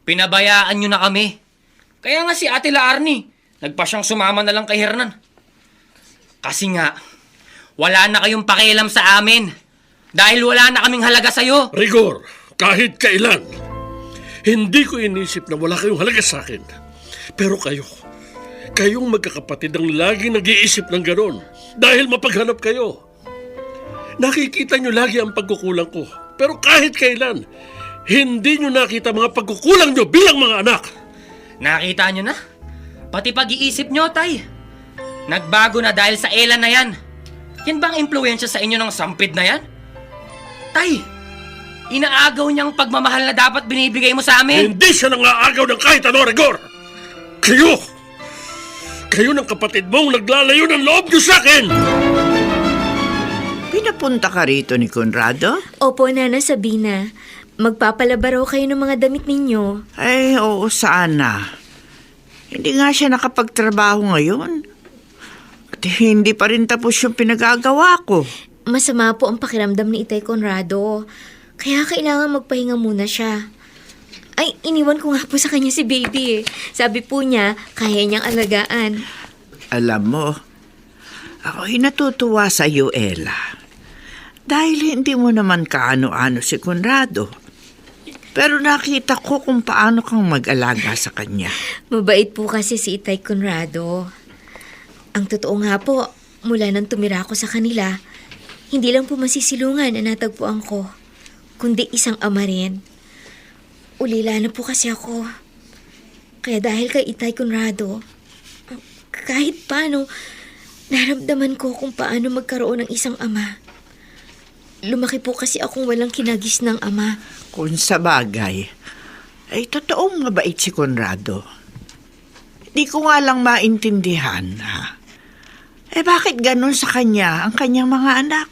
pinabayaan nyo na kami. Kaya nga si Ate Laarni, nagpa siyang sumama na lang kay Hernan. Kasi nga, wala na kayong pakialam sa amin. Dahil wala na kaming halaga sa'yo. Rigor, kahit kailan, hindi ko inisip na wala kayong halaga sa akin. Pero kayong magkakapatid ang laging nag-iisip ng ganon. Dahil mapaghanap kayo. Nakikita nyo lagi ang pagkukulang ko. Pero kahit kailan, hindi nyo nakita mga pagkukulang nyo bilang mga anak. Nakita nyo na? Pati pag-iisip nyo, Tay. Nagbago na dahil sa Ella na yan. Yan bang impluensya sa inyo ng sampid na yan? Tay, inaagaw niyang pagmamahal na dapat binibigay mo sa amin. Hindi siya nangaagaw ng kahit ano, Rigor. Kayo ng kapatid mong naglalayo ng loob nyo sa akin. Pinapunta ka rito ni Conrado? Opo, Nana Sabina. Magpapalaba raw kayo ng mga damit ninyo. Ay, oo, sana. Hindi nga siya nakapagtrabaho ngayon. At hindi pa rin tapos yung pinagagawa ko. Masama po ang pakiramdam ni Itay Conrado. Kaya kailangan magpahinga muna siya. Ay, iniwan ko nga po sa kanya si baby eh. Sabi po niya, kaya niyang alagaan. Alam mo, ako'y natutuwa sa iyo, Ella. Dahil hindi mo naman kaano-ano si Conrado. Pero nakita ko kung paano kang mag-alaga sa kanya. Mabait po kasi si Itay Conrado. Ang totoo nga po, mula nang tumira ako sa kanila, hindi lang po masisilungan na natagpuan ko, kundi isang ama rin. Ulila na po kasi ako. Kaya dahil kay Itay Conrado, kahit paano, naramdaman ko kung paano magkaroon ng isang ama. Lumaki po kasi akong walang kinagis ng ama. Kung sa bagay, ay totoong mabait si Conrado. Hindi ko nga lang maintindihan, ha? Eh bakit ganun sa kanya ang kanyang mga anak?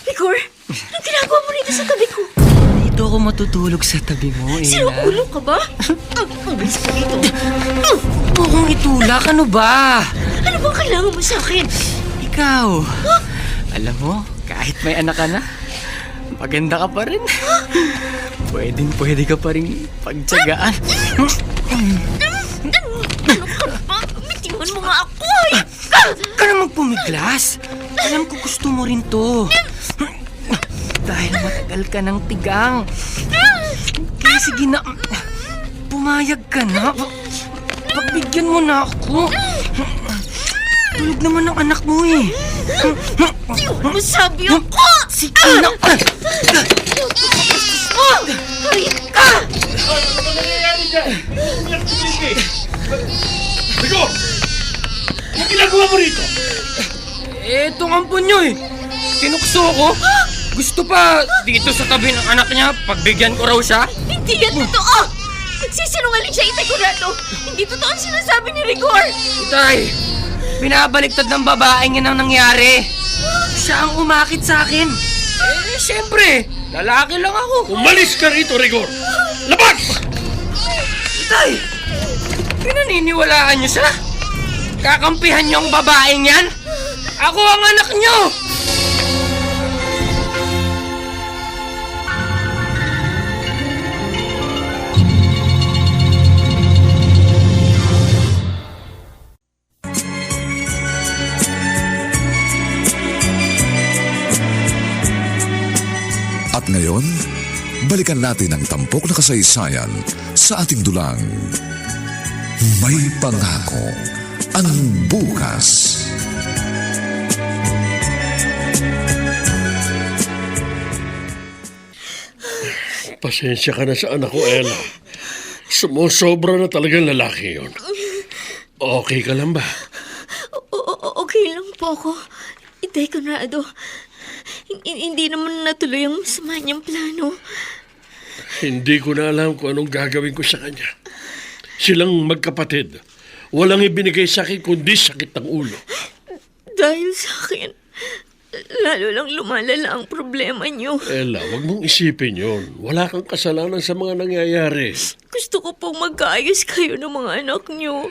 Rigor, anong ginagawa mo rito sa tabi ko? Dito ako matutulog sa tabi mo, Ella. Sinuulo ka ba? Ang bilis ka dito. Huwag mo kong itulak, ano ba? Ano bang kailangan mo sa akin? Ikaw, alam mo, kahit may anak ka na, maganda ka pa rin. Pwede ka pa rin pagtsagaan. Ano ka ba? Bitiwan mo nga ako! Ka namang pumiglas. Alam ko gusto mo rin to. Dahil matagal ka ng tigang. Kaya sige na, pumayag ka na. Pagbigyan mo na ako. Tulog naman ang anak mo eh. Di mo masabi ako! Sige na. Hayop ka! Rigor! Anong ginagawa mo rito? Etong ampon nyo eh. Tinukso ko. Gusto pa dito sa tabi ng anak niya, pagbigyan ko raw siya. Hindi yan totoo! Nagsisinungaling siya, Itay Conrado! Hindi totoo ang sinasabi ni Rigor! Itay, pinabaliktad ng babaeng yan ang nangyari. Siya ang umakit sa akin. Eh, siyempre, lalaki lang ako. Umalis ka rito, Rigor! Labas! Itay, pinaniniwalaan niyo siya? Kakampihan niyo ang babaeng yan? Ako ang anak niyo! balikan natin ang tampok na kasaysayan sa ating dulang. May pangako ang bukas. Pasensya ka na sa anak ko, Ella. Sumusobra na talagang lalaki yon. Okay ka lang ba? Okay lang po ako. Itay, Conrado. Hindi naman natuloy ang masama niyang plano. Hindi ko na alam kung anong gagawin ko sa kanya. Silang magkapatid. Walang ibinigay sa akin kundi sakit ng ulo. Dahil sa akin, lalo lang lumalala ang problema niyo. Ella, wag mong isipin yon. Wala kang kasalanan sa mga nangyayari. Gusto ko pong magkaayos kayo ng mga anak niyo.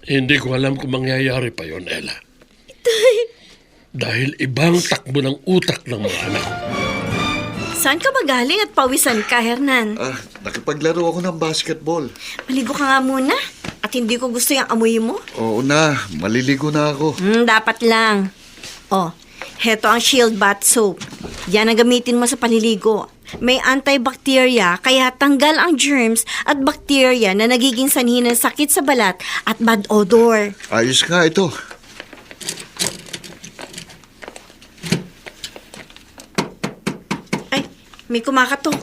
Hindi ko alam kung mangyayari pa yon, Ella. Dahil ibang takbo ng utak ng mga anak. Saan ka ba galing at pawisan ka, Hernan? Nakipaglaro ako ng basketball. Maligo ka nga muna. At hindi ko gusto yung amoy mo. Oo na, maliligo na ako. Dapat lang. Oh, heto ang Shield Bath Soap. Yan ang gamitin mo sa paliligo. May antibacteria, kaya tanggal ang germs at bacteria na nagiging sanhi ng sakit sa balat at bad odor. Ayos nga ito. Ay, may kumakatok.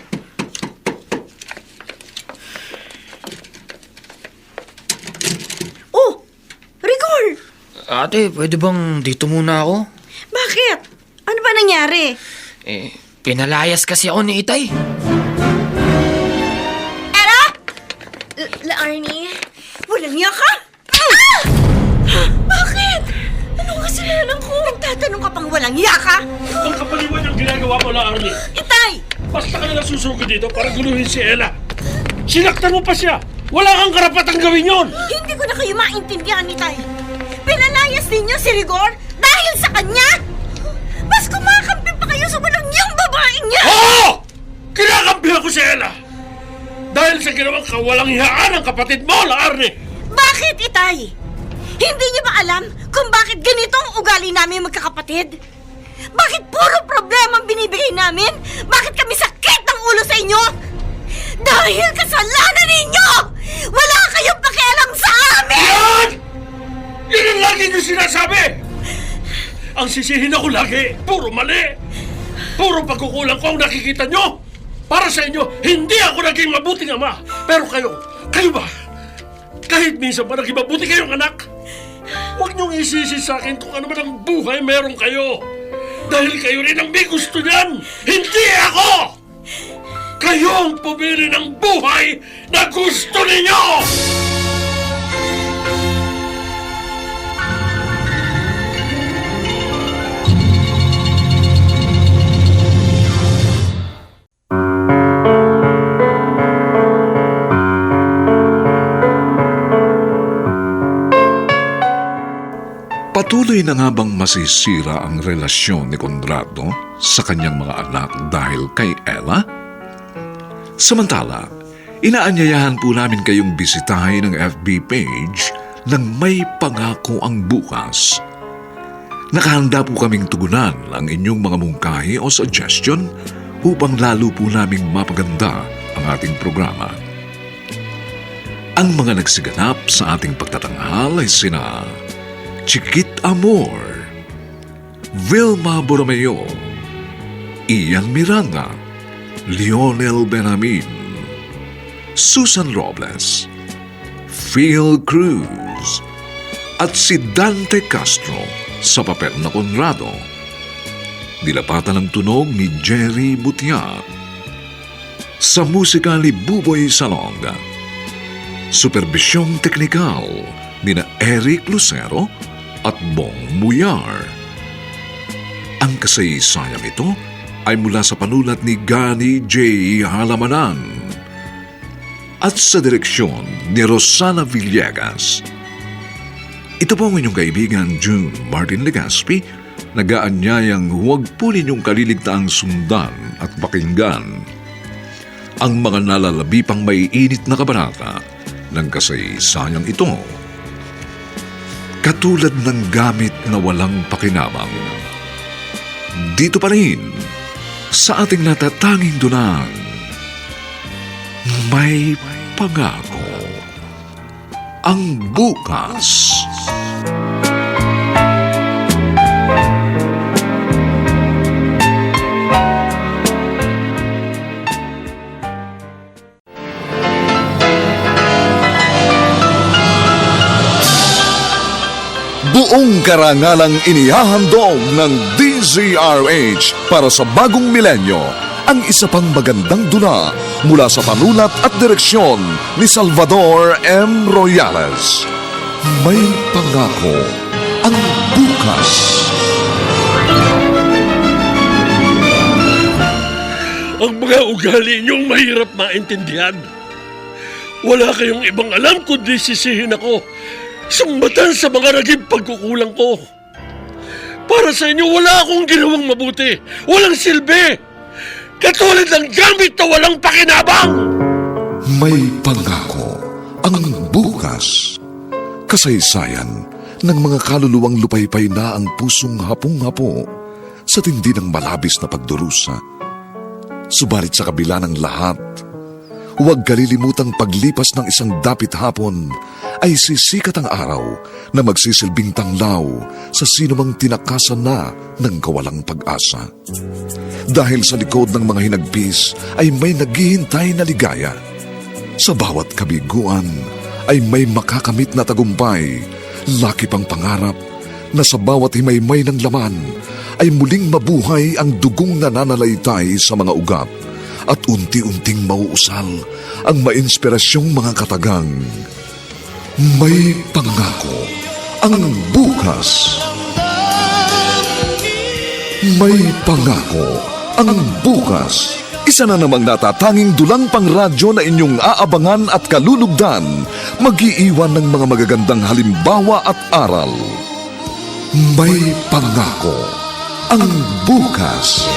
Oh, Rigor! Ate, pwede bang dito muna ako? Bakit? Ano ba nangyari? Pinalayas kasi ako ni Itay. Era! Arnie, Walang niya ka? Bakit? Anong kasalanan ko? Nagtatanong ka pang walang niya ka? Ang kapaliwan yung ginagawa mo na, Arnie. Itay! Basta ka nalang susuko dito para guluhin si Ella. Sinaktan mo pa siya. Wala kang karapatang gawin yon. Hindi ko na kayo maintindihan, Itay. Pinalayas ninyo si Rigor dahil sa kanya? Mas kumakampi pa kayo sa walang niyang babaeng niya! Oo! Kinakampihan ko si Ella. Dahil sa ginawang kawalang hiyaan ng kapatid mo, Arnie. Bakit, Itay? Hindi niyo ba alam kung bakit ganito ang ugali namin magkakapatid? Bakit puro problema ang binibigay namin? Bakit kami sakit ng ulo sa inyo? Dahil kasalanan ninyo! Wala kayong pakialam sa amin! Yan! Yan ang lagi niyo sinasabi! Ang sisihin ako lagi, puro mali! Puro pagkukulang ko ang nakikita nyo! Para sa inyo, hindi ako naging mabuting ama! Pero kayo ba? Kahit minsan ba naging mabuti kayong anak? Huwag niyong isisi sa akin kung ano man ang buhay meron kayo! Dahil kayo rin ang may gusto niyan! Hindi ako! Kayo ang pumili ng buhay na gusto ninyo! Patuloy na nga bang masisira ang relasyon ni Conrado sa kanyang mga anak dahil kay Ella? Samantala, inaanyayahan po namin kayong bisitahin ang FB page ng May Pangako ang Bukas. Nakahanda po kaming tugunan ang inyong mga mungkahi o suggestion upang lalo po naming mapaganda ang ating programa. Ang mga nagsiganap sa ating pagtatanghal ay sina Chiquit Amor, Vilma Borromeo, Ian Miranda, Lionel Benamin, Susan Robles, Phil Cruz, at si Dante Castro sa papel na Conrado. Dilapatan ng tunog ni Jerry Butia. Sa musika ni Buboy Salonga. Supervisyong teknikal ni na Eric Lucero at Bong Muyar. Ang kasaysayang ito ay mula sa panulat ni Gani J. Halamanan at sa direksyon ni Rosana Villegas. Ito po ang inyong kaibigan June Martin Legaspi, nag-aanyayang huwag po ninyong kaliligtaang sundan at pakinggan ang mga nalalabi pang may init na kabanata ng kasaysayang ito. Katulad ng gamit na walang pakinabang. Dito pa rin sa ating natatanging dunang may pangako ang bukas. Buong karangalang inihahandog ng DZRH para sa bagong milenyo ang isa pang magandang dula mula sa panulat at direksyon ni Salvador M. Royales. May pangako ang bukas. Ang mga ugali niyong mahirap maintindihan. Wala kayong ibang alam kundi sisihin ako. Sumbatan sa mga naging pagkukulang ko. Para sa inyo, wala akong ginawang mabuti. Walang silbi. Katulad ng gamit na walang pakinabang. May pangako ang bukas. Kasaysayan ng mga kaluluwang lupaypay na ang pusong hapong-hapo sa tindi ng malabis na pagdurusa. Subalit sa kabila ng lahat, huwag kalilimutang paglipas ng isang dapit hapon ay sisikat ang araw na magsisilbing tanglaw sa sinumang tinakasan na ng kawalang pag-asa. Dahil sa likod ng mga hinagpis ay may naghihintay na ligaya. Sa bawat kabiguan ay may makakamit na tagumpay, laki pang pangarap na sa bawat himaymay ng laman ay muling mabuhay ang dugong nananalaytay sa mga ugat at unti-unting mauusal ang mainspirasyong mga katagang. May pangako ang bukas. May pangako ang bukas. Isa na namang natatanging dulang pangradyo na inyong aabangan at kalulugdan, mag-iiwan ng mga magagandang halimbawa at aral. May pangako ang bukas.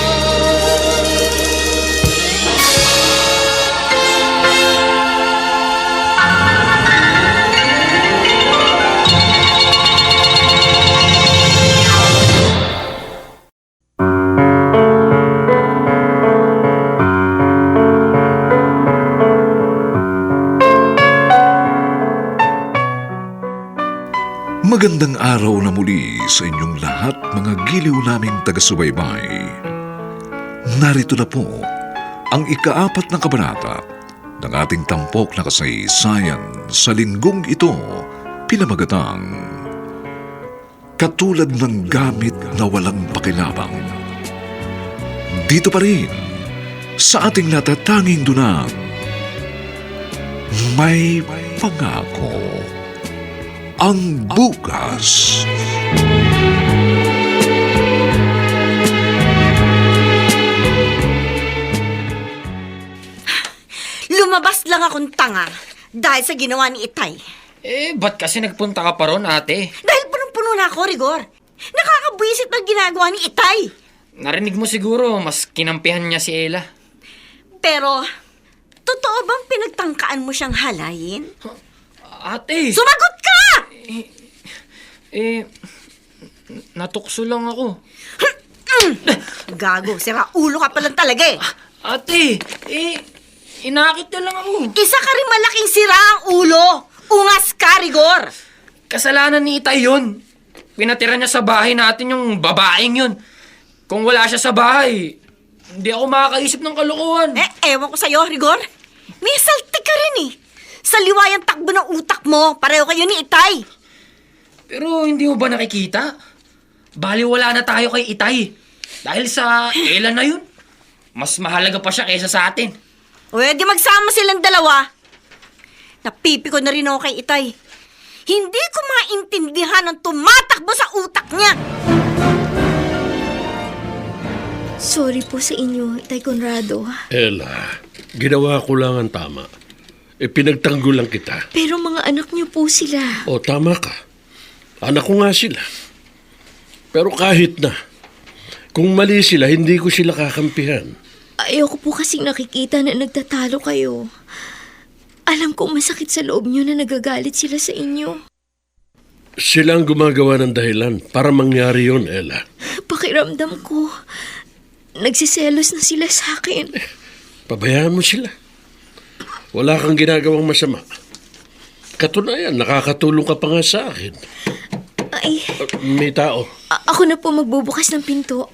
Magandang araw na muli sa inyong lahat, mga giliw naming taga-subaybay. Narito na po ang ika-4 na kabanata ng ating tampok na kasaysayan sa linggong ito, pinamagatang Katulad ng Gamit na Walang Pakinabang. Dito pa rin sa ating natatanging dunang May Pangako ang bukas. Lumabas lang akong tanga dahil sa ginawa ni Itay. Ba't kasi nagpunta ka pa ron, ate? Dahil punong-puno na ako, Rigor. Nakakabwisit ng ginagawa ni Itay. Narinig mo siguro, mas kinampihan niya si Ella. Pero, totoo bang pinagtangkaan mo siyang halayin? Ate! Sumagot ka! Natukso lang ako. Gago, sira ulo ka pa lang talaga eh. Ate, inakit na lang ako. Isa ka rin malaking sira ang ulo. Ungas ka, Rigor. Kasalanan ni Itay yun. Pinatira niya sa bahay natin yung babaeng yun. Kung wala siya sa bahay, hindi ako makakaisip ng kalokohan. Ewan ko sa'yo, Rigor. May saltik ka rin eh. Sa liwayang takbo ng utak mo, pareho kayo ni Itay. Pero hindi mo ba nakikita? Baliwala na tayo kay Itay. Dahil sa Ella na yun. Mas mahalaga pa siya kaysa sa atin. Di magsama silang dalawa. Napipiko na rin ako kay Itay. Hindi ko maintindihan ang tumatakbo sa utak niya. Sorry po sa inyo, Tay Conrado. Ella, ginawa ko lang ang tama. Pinagtanggol lang kita. Pero mga anak niyo po sila. O, tama ka. Anak ko nga sila. Pero kahit na, kung mali sila, hindi ko sila kakampihan. Ayoko po kasing nakikita na nagtatalo kayo. Alam kong masakit sa loob niyo na nagagalit sila sa inyo. Sila ang gumagawa ng dahilan para mangyari yun, Ella. Pakiramdam ko, nagsiselos na sila sa akin. Pabayaan mo sila. Wala kang ginagawang masama. Katunayan, nakakatulong ka pa nga sa akin. Ay, May tao. ako na po magbubukas ng pinto.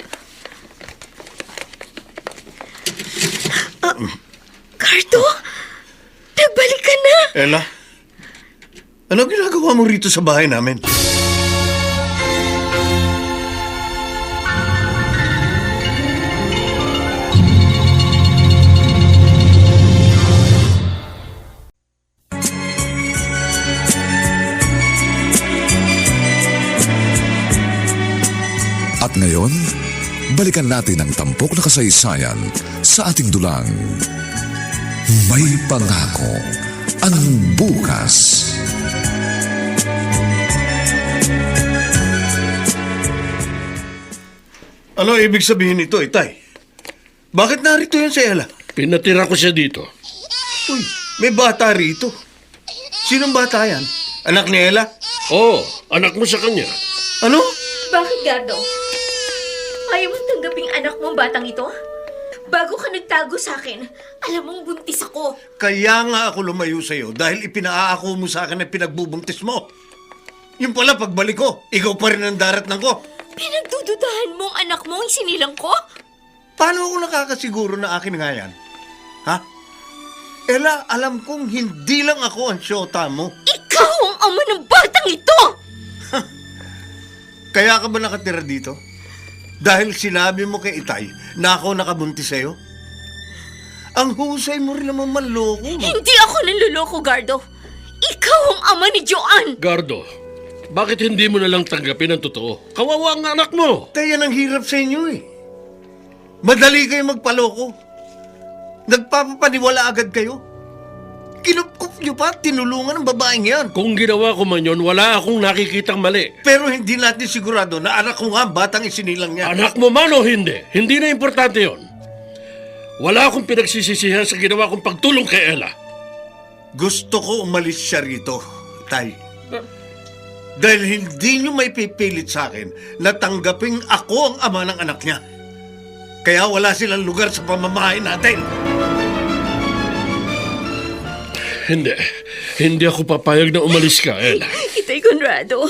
Cardo? Nagbalik ka na! Ella, ano ginagawa mo rito sa bahay namin? At ngayon, balikan natin ang tampok na kasaysayan sa ating dulang. May pangako ang bukas. Ano ibig sabihin nito, Itay? Bakit narito yan si Ella? Pinatira ko siya dito. Uy, may bata rito. Sinong bata yan? Anak ni Ella? Oo, anak mo sa kanya. Ano? Bakit, Gardo? Ayaw mong tanggaping anak mo ang batang ito? Bago ka nagtago sa akin, alam mong buntis ako. Kaya nga ako lumayo sa'yo dahil ipinaako mo sa akin ang pinagbubuntis mo. Yung pala pagbalik ko, ikaw pa rin ang daratnan ko. Pinagdududahan mo ang anak mo ang sinilang ko? Paano ako nakakasiguro na akin nga yan? Ha? Ella, alam kong hindi lang ako ang syota mo. Ikaw ang ama ng batang ito! Kaya ka ba nakatira dito? Dahil sinabi mo kay Itay na ako nakabuntis sa'yo? Ang husay mo rin naman manloko. Hindi ako nanluloko, Gardo. Ikaw ang ama ni Joanne! Gardo, bakit hindi mo na lang tanggapin ang totoo? Kawawa ang anak mo. Kaya nang hirap sa inyo eh. Madali kayo magpaloko. Nagpapapaniwala agad kayo. Kinupkup nyo pa, tinulungan ng babaeng yan. Kung ginawa ko man yun, wala akong nakikitang mali. Pero hindi natin sigurado na anak ko nga ang batang isinilang niya. Anak mo man o hindi, hindi na importante yon. Wala akong pinagsisisihan sa ginawa kong pagtulong kay Ella. Gusto ko umalis siya rito, Tay. Dahil hindi nyo may pipilit sa akin na tanggaping ako ang ama ng anak niya. Kaya wala silang lugar sa pamamahay natin. Hindi ako papayag na umalis ka, Ella. Itay Conrado,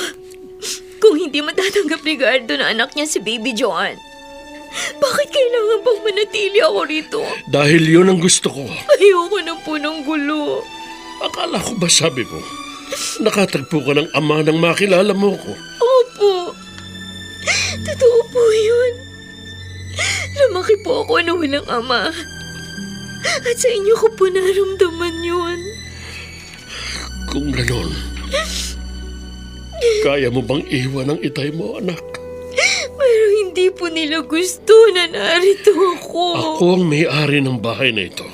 kung hindi matatanggap ni Gardo na anak niya si Baby Joanne, bakit kailangan bang manatili ako rito? Dahil yun ang gusto ko. Ayoko na po ng gulo. Akala ko ba sabi mo, nakatagpo ka ng ama nang makilala mo ko. Opo. Totoo po yun. Lumaki po ako na walang ama. At sa inyo ko po naramdaman yun. Kung ganon, kaya mo bang iwan ang Itay mo, anak? Pero hindi po nila gusto na narito ako. Ako ang may-ari ng bahay na ito.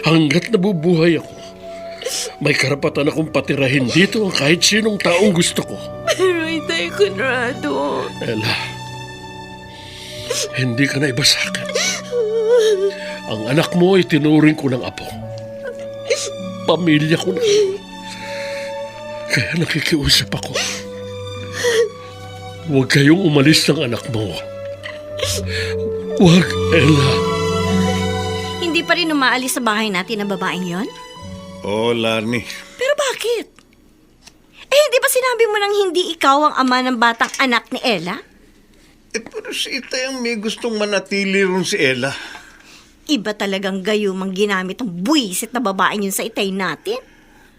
Hanggat nabubuhay ako, may karapatan akong patirahin dito ang kahit sinong taong gusto ko. Pero Itay Conrado, Ella, hindi ka na iba sa akin. Ang anak mo ay tinuring ko ng apo. Pamilya ko na. Kaya nakikiusap ako. Huwag kayong umalis ng anak mo. Huwag, Ella. Hindi pa rin umaalis sa bahay natin ang babaeng yon? Oh, Larnie. Pero bakit? Hindi ba sinabi mo nang hindi ikaw ang ama ng batang anak ni Ella? Pero si Itay ang may gustong manatili ron si Ella. Iba talagang gayumang ginamit ang buwisit na babaeng yun sa Itay natin.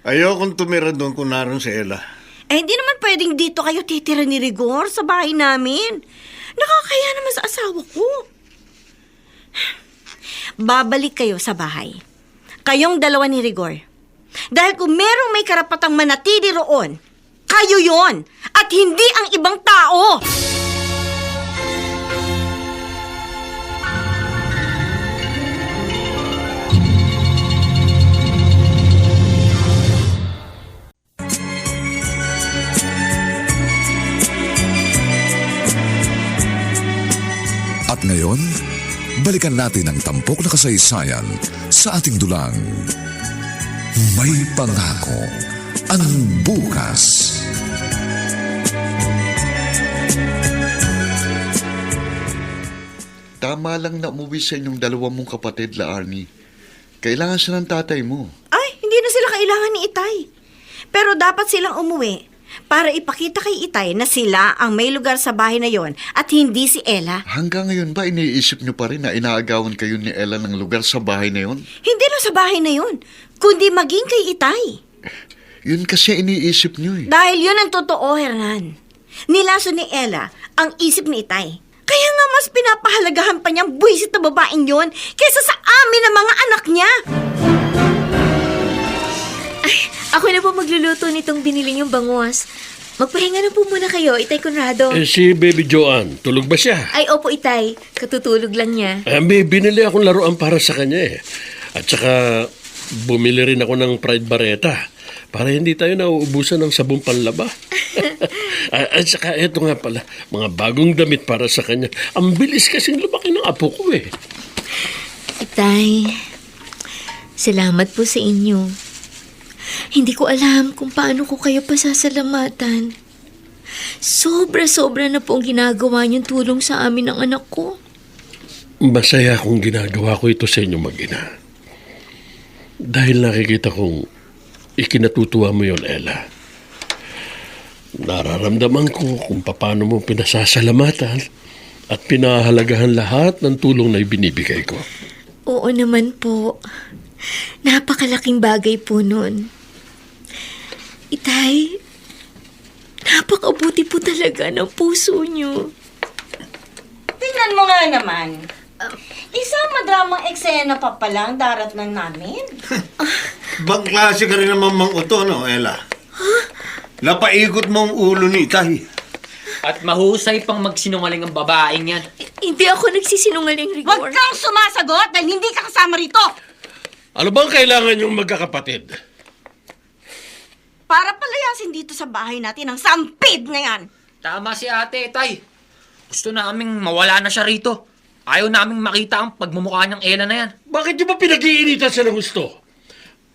Ayokong tumira doon kung naroon si Ella. Hindi naman pwedeng dito kayo titira ni Rigor sa bahay namin. Nakakaya naman sa asawa ko. Babalik kayo sa bahay. Kayong dalawa ni Rigor. Dahil kung merong may karapatang manatili roon, kayo yon at hindi ang ibang tao. At ngayon, balikan natin ang tampok na kasaysayan sa ating dulang. May pangako ang bukas. tama lang na umuwi sa inyong dalawa mong kapatid, La Arnie. Kailangan siya ng tatay mo. Ay, hindi na sila kailangan ni Itay. Pero dapat silang umuwi para ipakita kay Itay na sila ang may lugar sa bahay na yon at hindi si Ella. Hanggang ngayon ba iniisip niyo pa rin na inaagawan kayo ni Ella ng lugar sa bahay na yon? Hindi lang sa bahay na yon, kundi maging kay Itay. Yun kasi iniisip niyo eh. Dahil yun ang totoo, Hernan. Nilaso ni Ella ang isip ni Itay. Kaya nga mas pinapahalagahan pa niyang buwisit na babaeng yon kaysa sa amin ng mga anak niya. Ako na po magluluto nitong binili niyong bangus. Magpahinga na po muna kayo, Itay Conrado. Si Baby Joanne, tulog ba siya? Ay, opo, Itay. Katutulog lang niya. May binili akong laruan para sa kanya eh. At saka, bumili rin ako ng Pride Barretta para hindi tayo nauubusan ng sabong panlaba. At saka, eto nga pala, mga bagong damit para sa kanya. Ang bilis kasing lumaki ng apo ko eh. Itay, salamat po sa inyo. Hindi ko alam kung paano ko kayo pasasalamatan. Sobra-sobra na po ang ginagawa niyong tulong sa amin ng anak ko. Masaya akong ginagawa ko ito sa inyo mag-ina. Dahil nakikita kong ikinatutuwa mo yon, Ella. Nararamdaman ko kung paano mo pinasasalamatan at pinahalagahan lahat ng tulong na ibinibigay ko. Oo naman po. Napakalaking bagay po nun. Itay, napakabuti po talaga ng puso niyo. Tingnan mo nga naman. Isang madramang eksena pa palang daratnan namin. Bang klase ka rin naman mang uto, no, Ella? Napaikot mo ang ulo ni Itay. At mahusay pang magsinungaling ang babaeng yan. Hindi ako nagsisinungaling, Rigor. Huwag kang sumasagot dahil hindi ka kasama rito. Ano bang kailangan yung magkakapatid? Para palayasin dito sa bahay natin ang sampid na yan. Tama si ate, Tay. Gusto naming mawala na siya rito. Ayaw naming makita ang pagmumukha ng Ella na yan. Bakit niyo ba pinag-iinitan siya ng gusto?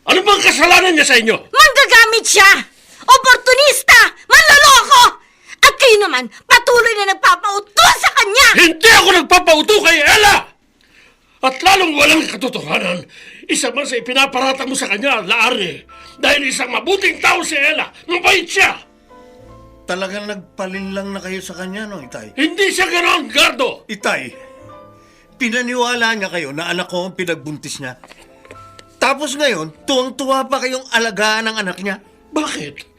Ano bang kasalanan niya sa inyo? Manggagamit siya! Oportunista! Manloloko! At kayo naman, patuloy na nagpapautos sa kanya! Hindi ako nagpapauto kay Ella! At lalong walang katotohanan, isa man sa ipinaparatang mo sa kanya, La Arnie, dahil isang mabuting tao si Ella, mabait siya! Talagang nagpalin lang na kayo sa kanya, no, Itay? Hindi siya ganon, Gardo! Itay, pinaniwala niya kayo na anak ko ang pinagbuntis niya. Tapos ngayon, tuwang-tuwa pa kayong alagaan ng anak niya. Bakit?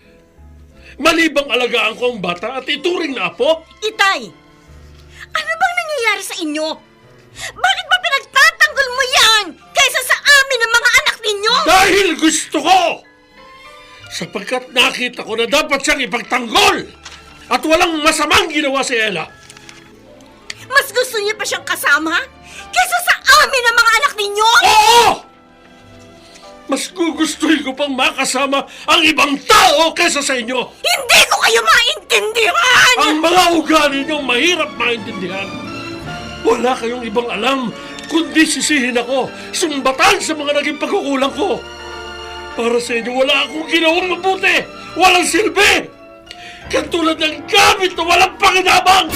Mali bang alagaan ko ang bata at ituring na apo? Itay, ano bang nangyayari sa inyo? Bakit ba pinagtatanggol mo yan kaysa sa amin ng mga anak ninyo? Dahil gusto ko! Sapagkat nakita ko na dapat siyang ipagtanggol at walang masamang ginawa si Ella. Mas gusto niyo pa siyang kasama kaysa sa amin ng mga anak ninyo? Oo! Mas gugustuhin ko pang makasama ang ibang tao kaysa sa inyo. Hindi ko kayo maintindihan! Ang mga ugali niyong mahirap maintindihan. Wala kayong ibang alam kundi sisihin ako, sumbatan sa mga naging pagkukulang ko. Para sa inyo, wala akong ginawang mabuti. Walang silbi. Katulad ng gamit na walang pakinabang.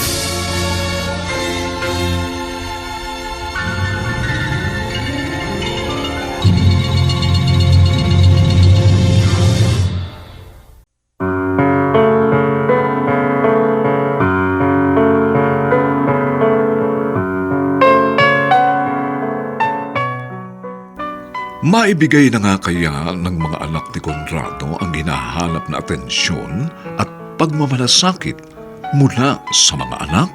Maibigay na nga kaya ng mga anak ni Conrado ang hinahanap na atensyon at pagmamalasakit mula sa mga anak?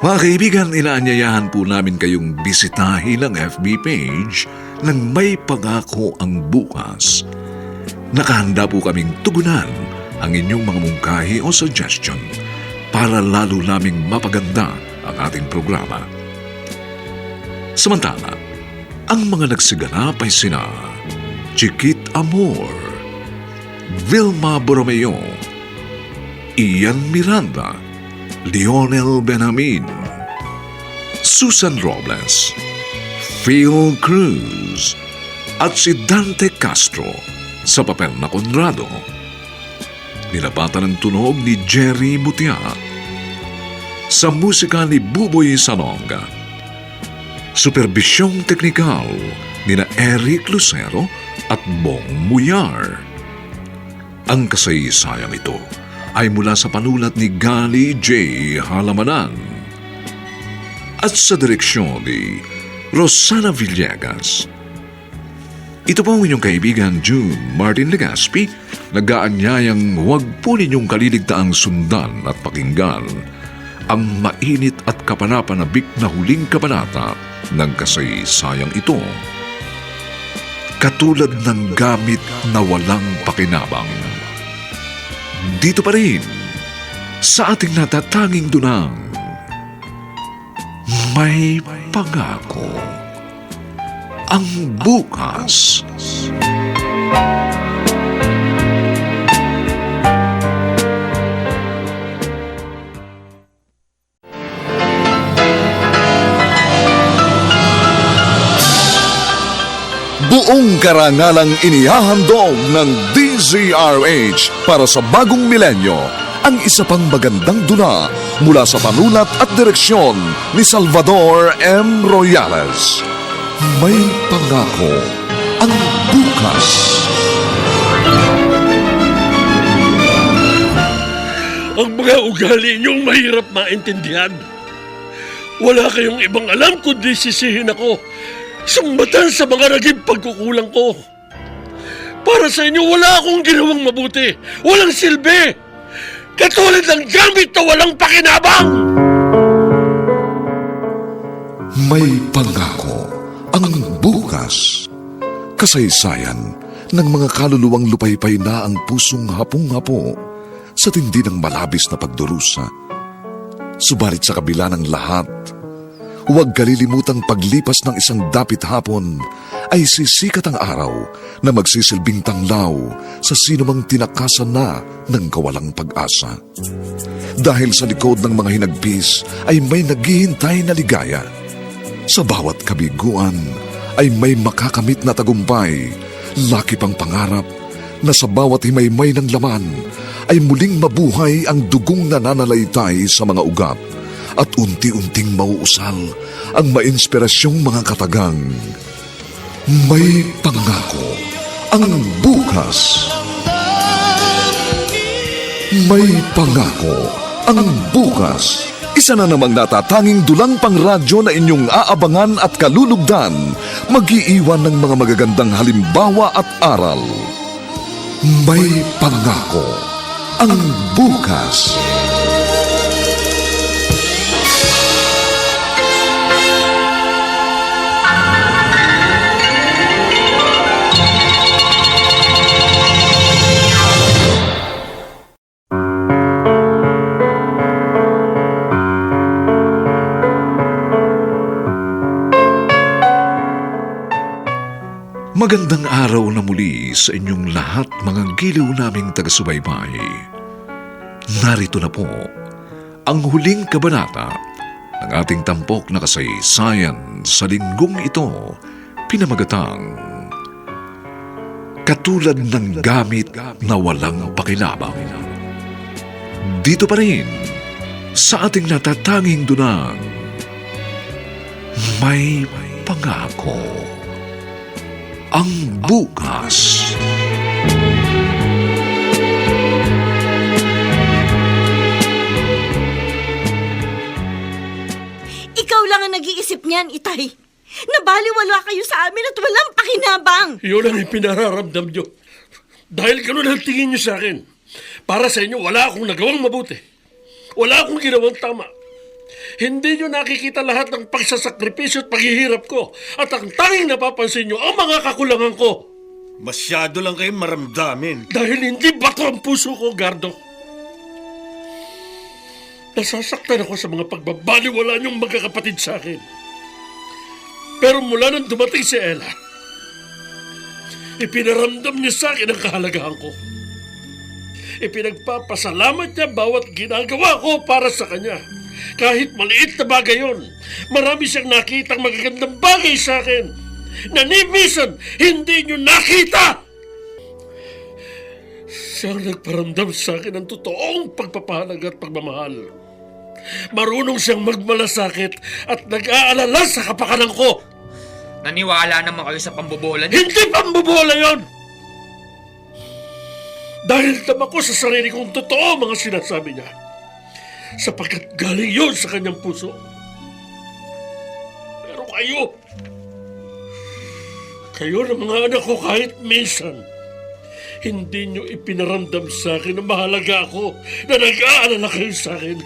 Mga kaibigan, inaanyayahan po namin kayong bisitahin ang FB page ng May Pangako ang Bukas. Nakahanda po kaming tugunan ang inyong mga mungkahi o suggestion para lalo naming mapaganda ang ating programa. Samantala, ang mga nagsiganap ay sina Chiquit Amor, Vilma Borromeo, Ian Miranda, Lionel Benamin, Susan Robles, Phil Cruz, at si Dante Castro sa papel na Conrado. Nilapatan ng tunog ni Jerry Mutia. sa musika ni Buboy Salonga. Superbisyong teknikal ni na Eric Lucero at Bong Muyar. Ang kasaysayang ito ay mula sa panulat ni Gali J. Halamanan at sa direksyon ni Rosana Villegas. Ito po ang inyong kaibigan June Martin Legaspi, nag-aanyayang huwag po ninyong kaliligtaang sundan at pakinggan ang mainit at kapanapanabik na huling kabanata ng kasaysayang ito. Katulad ng gamit na walang pakinabang. Dito pa rin, sa ating natatanging dunang, may pangako ang bukas. Buong karangalang inihahandog ng DZRH para sa bagong milenyo ang isa pang magandang dula mula sa panulat at direksyon ni Salvador M. Royales. May pangako ang bukas. Ang mga ugali niyong mahirap maintindihan. Wala kayong ibang alam kundi sisihin ako. Sumbatan sa mga naging pagkukulang ko. Para sa inyo, wala akong ginawang mabuti. Walang silbi. Katulad ng gamit na walang pakinabang. May pangako ang bukas. Kasaysayan ng mga kaluluwang lupaypay na ang pusong hapong-hapo sa tindi ng malabis na pagdurusa. Subalit sa kabila ng lahat, huwag kalilimutang paglipas ng isang dapit hapon ay sisikat ang araw na magsisilbing tanglaw sa sinumang tinakasan na ng kawalang pag-asa. Dahil sa likod ng mga hinagpis ay may naghihintay na ligaya. Sa bawat kabiguan ay may makakamit na tagumpay, laki pang pangarap na sa bawat himaymay ng laman ay muling mabuhay ang dugong nananalaytay sa mga ugat at unti-unting mauusal ang mainspirasyong mga katagang. May pangako ang bukas. May pangako ang bukas. Isa na namang natatanging dulang pangradyo na inyong aabangan at kalulugdan, mag-iiwan ng mga magagandang halimbawa at aral. May pangako ang bukas. Magandang araw na muli sa inyong lahat mga giliw naming taga-subaybay. Narito na po ang huling kabanata ng ating tampok na kasaysayan sa linggong ito, pinamagatang Katulad ng gamit na walang pakinabang. Dito pa rin sa ating natatanging dunang, may pangako ang bukas. Ikaw lang ang nag-iisip niyan, Itay. Nabaliwala kayo sa amin at walang pakinabang. Yun ang ipinararamdam nyo. Dahil ganun ang tingin nyo sa akin. Para sa inyo, wala akong nagawang mabuti. Wala akong ginawang tama. Hindi nyo nakikita lahat ng pagsasakripisyo at paghihirap ko. At ang tanging napapansin nyo, ang mga kakulangan ko. Masyado lang kayong maramdamin. Dahil hindi bato ang puso ko, Gardo. Nasasaktan ako sa mga pagbabaliwala niyong magkakapatid sa akin. Pero mula nang dumating si Ella, ipinaramdam niya sa akin ang kahalagahan ko. Ipinagpapasalamat niya bawat ginagawa ko para sa kanya. Kahit maliit na bagay yun, marami siyang nakitang magagandang bagay sa akin na ni minsan hindi niyo nakita. Siyang nagparamdam sa akin ng totoong pagpapahalaga at pagmamahal. Marunong siyang magmalasakit at nag-aalala sa kapakanan ko. Naniwala naman kayo sa pambobola niya. Hindi pambobola yon! Dahil tama ko sa sarili kong totoo mga sinasabi niya. Sapagkat galing yun sa kanyang puso. Pero kayo na mga anak ko kahit minsan, hindi niyo ipinaramdam sa akin na mahalaga ako, na nag-aalala kayo sa akin.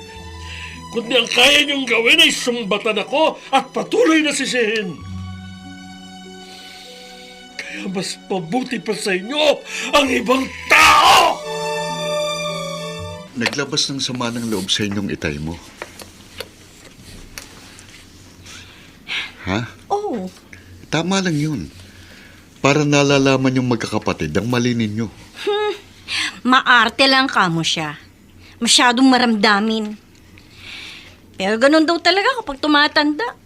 Kundi ang kaya niyong gawin ay sumbatan ako at patuloy na sisihin. Kaya mas mabuti pa sa inyo ang ibang tao! Naglabas ng sama ng loob sa inyong itay mo. Ha? Oh, Tama lang yun. Para nalalaman yung magkakapatid ang mali ninyo. maarte lang kamo siya. Masyadong maramdamin. Pero ganun daw talaga kapag tumatanda.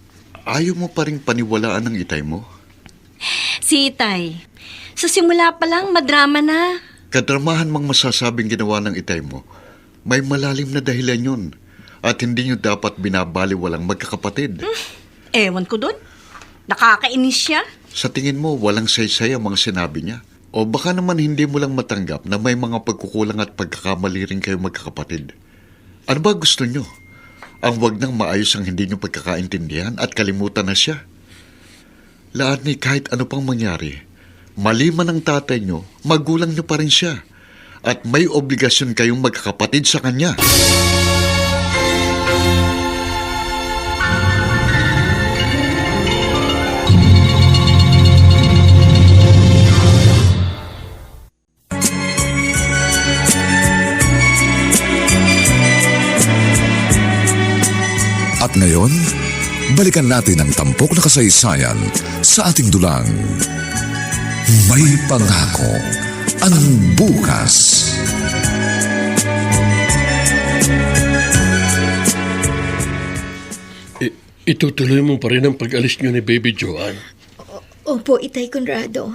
Ayaw mo pa rin paniwalaan ng itay mo? Si Itay, sa simula pa lang madrama na. Kadramahan mang masasabing ginawa ng itay mo, may malalim na dahilan yun. At hindi nyo dapat binabaliwalang magkakapatid. Ewan ko dun. Nakakainis siya. Sa tingin mo, walang saysay ang mga sinabi niya? O baka naman hindi mo lang matanggap na may mga pagkukulang at pagkakamali rin kayo magkakapatid? Ano ba gusto nyo? Ang wag nang maayos ang hindi nyo pagkakaintindihan at kalimutan na siya? Lahat ni kahit ano pang mangyari, mali man ang tatay nyo, magulang nyo pa rin siya. At may obligasyon kayong magkakapatid sa kanya. At ngayon, balikan natin ang tampok na kasaysayan sa ating dulang. May pangako ang bukas. Itutuloy mo pa rin ang pag-alis niyo ni Baby Joanne. Opo, Itay Conrado.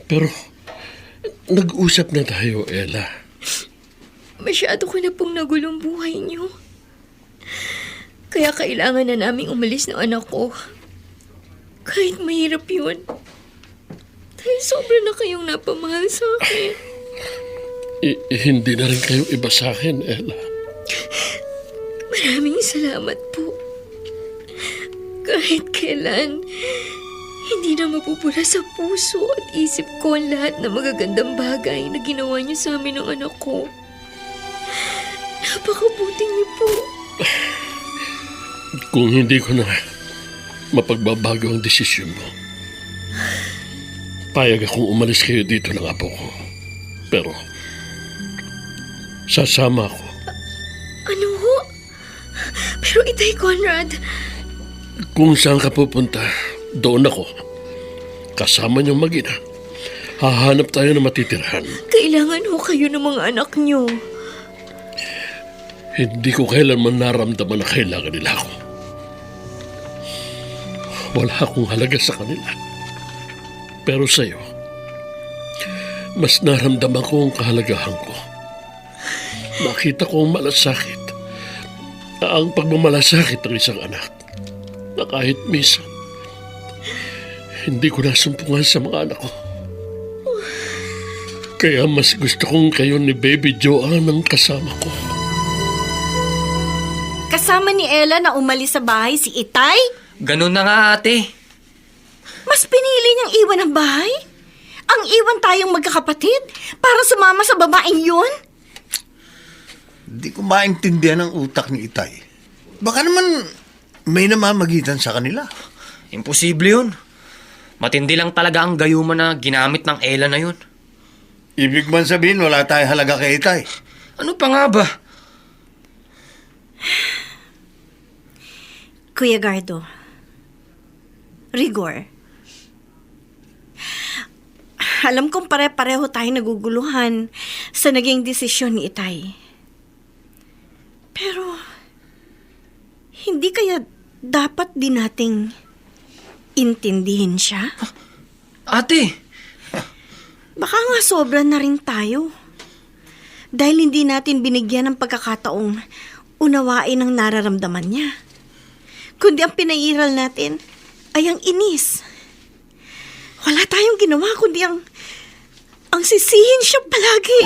Pero, nag-usap na tayo, Ella. Masyado ko na pong nagulong buhay niyo. Kaya kailangan na naming umalis ng anak ko. Kahit mahirap yun. Dahil sobra na kayong napamahal sa akin. Hindi na rin kayo iba sa akin, Ella. Maraming salamat po. Kahit kailan, hindi na mapupura sa puso at isip ko ang lahat ng magagandang bagay na ginawa niyo sa amin ng anak ko. Napakabuti niyo po. Kung hindi ko na mapagbabago ang desisyon mo, payag akong umalis kayo dito ng apo ko. Pero, sasama ako. Ano ho? Pero Itay Conrad, Kung saan ka pupunta, doon ako. Kasama niyong mag-ina. Hahanap tayo ng matitirhan. kailangan ho kayo ng mga anak niyo. Hindi ko kailanman naramdaman na kailangan nila ako. Wala akong halaga sa kanila. Pero sa'yo, mas naramdaman ko ang kahalagahan ko. Nakita ko ang malasakit. Ang pagmamalasakit ng isang anak na kahit minsan, hindi ko nasumpungan sa mga anak ko. Kaya mas gusto kong kayo ni Baby Joanne ang kasama ko. Kasama ni Ella na umalis sa bahay si Itay? Ganun na nga, ate. Mas pinili niyang iwan ang bahay? Ang iwan tayong magkakapatid para sumama sa babaeng yun? Di ko maintindihan ang utak ni Itay. Baka naman may namamagitan sa kanila. Imposible yun. Matindi lang talaga ang gayuma na ginamit ng Ella na yun. Ibig man sabihin, wala tayong halaga kay Itay. Ano pa nga ba? Kuya Gardo, Rigor, alam kong pare-pareho tayo naguguluhan sa naging desisyon ni Itay. Pero, hindi kaya dapat din nating intindihin siya? Ate! Baka nga sobra na rin tayo. Dahil hindi natin binigyan ng pagkakataong unawain ang nararamdaman niya. Kundi ang pinairal natin ay ang inis. Wala tayong ginawa kundi ang sisihin siya palagi.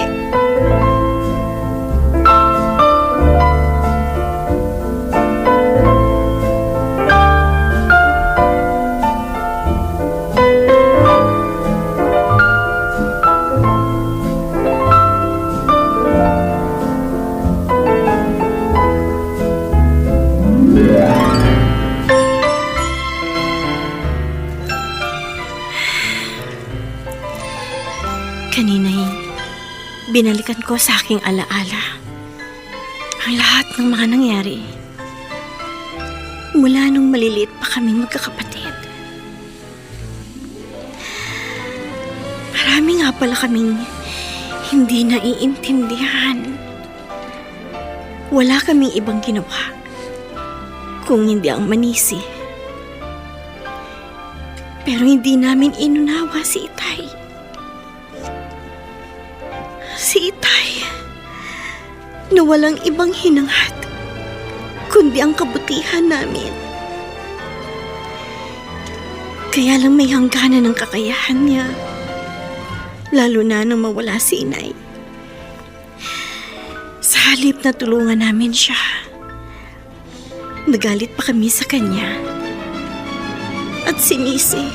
Kanina'y binalikan ko sa aking alaala ang lahat ng mga nangyari mula nung maliliit pa kaming magkakapatid. Marami nga pala kaming hindi naiintindihan. Wala kaming ibang ginawa kung hindi ang manisi. Pero hindi namin inunawa si Itay. Si Itay, na walang ibang hinangad, kundi ang kabutihan namin. Kaya lang may hangganan ng kakayahan niya, lalo na nang mawala si Inay. Sa halip na tulungan namin siya, nagalit pa kami sa kanya at sinisi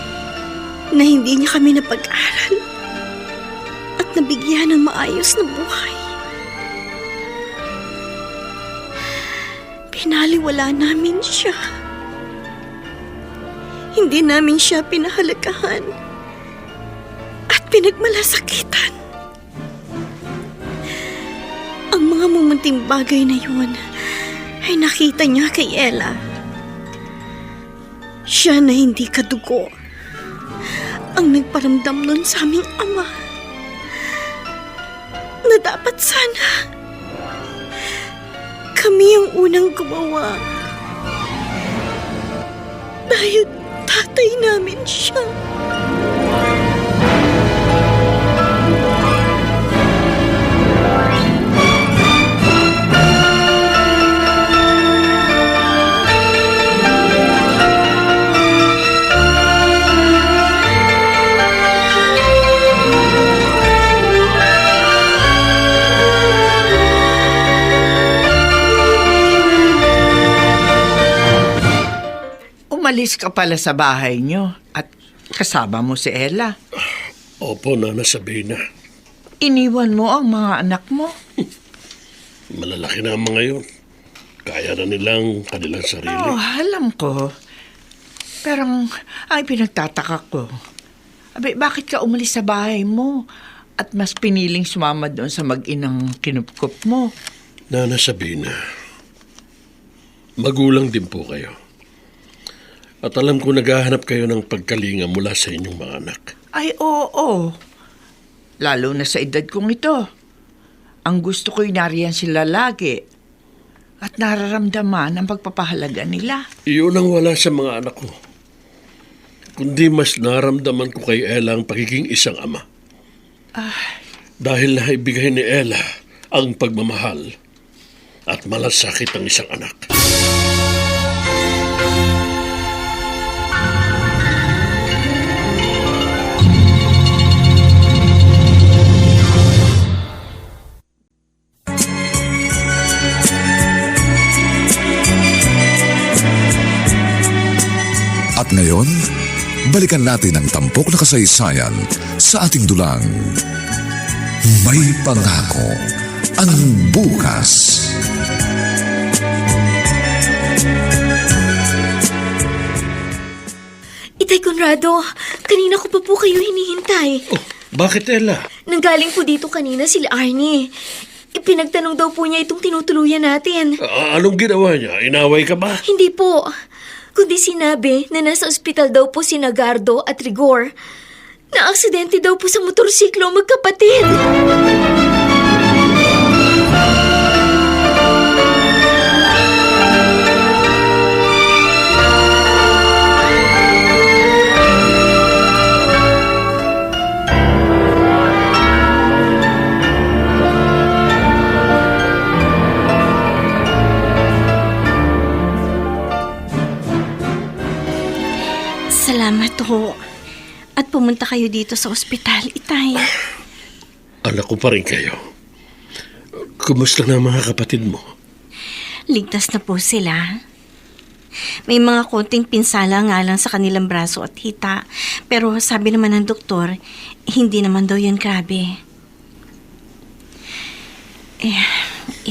na hindi niya kami napag-aral at nabigyan ng maayos na buhay. Pinaliwala namin siya. Hindi namin siya pinahalagahan at pinagmalasakitan. Ang mga mumunting bagay na yun ay nakita niya kay Ella. Siya na hindi kadugo ang nagparamdam nun sa aming ama na dapat sana kami ang unang gumawa dahil tatay namin siya. Umalis ka pala sa bahay nyo at kasama mo si Ella. Opo, Nana Sabina. Iniwan mo ang mga anak mo. Malalaki na ang mga yun. Kaya na nilang kanilang sarili. Oh, alam ko. Pero ay pinagtataka ko. Abi, bakit ka umalis sa bahay mo at mas piniling sumama doon sa mag-inang kinupkup mo? Nana Sabina, magulang din po kayo. At alam ko naghahanap kayo ng pagkalinga mula sa inyong mga anak. Ay, oo. Lalo na sa edad kong ito. Ang gusto ko'y nariyan sila lagi. At nararamdaman ang pagpapahalaga nila. Iyon ang wala sa mga anak ko. Kundi mas naramdaman ko kay Ella ang pagiging isang ama. Dahil naibigay ni Ella ang pagmamahal at malasakit ang isang anak. At ngayon, balikan natin ang tampok na kasaysayan sa ating dulang. May pangako ang bukas. Itay Conrado, kanina ko pa po kayo hinihintay. Oh, bakit Ella? Nanggaling po dito kanina sila Arnie. Ipinagtanong daw po niya itong tinutuluyan natin. Anong ginawa niya? Inaway ka ba? Hindi po. Kundi sinabi na nasa ospital daw po si Nagardo at Rigor. Na-aksidente daw po sa motorsiklo magkapatid. pumunta kayo dito sa ospital, Itay. Anak ko pa rin kayo. Kumusta na ang mga kapatid mo? Ligtas na po sila. May mga konting pinsala nga lang sa kanilang braso at hita. Pero sabi naman ng doktor, hindi naman daw yun grabe.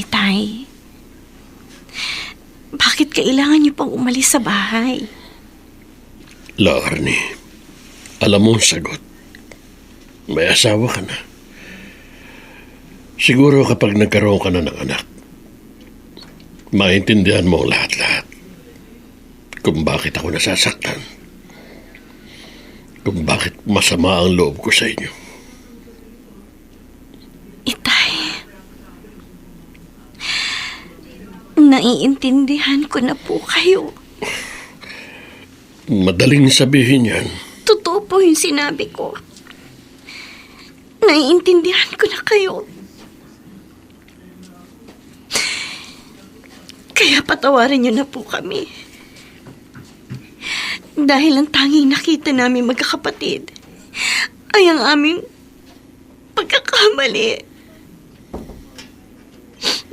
Itay, bakit kailangan niyo pang umalis sa bahay? Arnie, alam mo ang sagot. May asawa ka na. Siguro kapag nagkaroon ka na ng anak, maintindihan mo ang lahat-lahat. Kung bakit ako nasasaktan. Kung bakit masama ang loob ko sa inyo. Itay, naiintindihan ko na po kayo. Madaling sabihin yan. Totoo po yung sinabi ko. Naiintindihan ko na kayo. Kaya patawarin niyo na po kami. Dahil ang tanging nakita namin magkakapatid ay ang aming pagkakamali.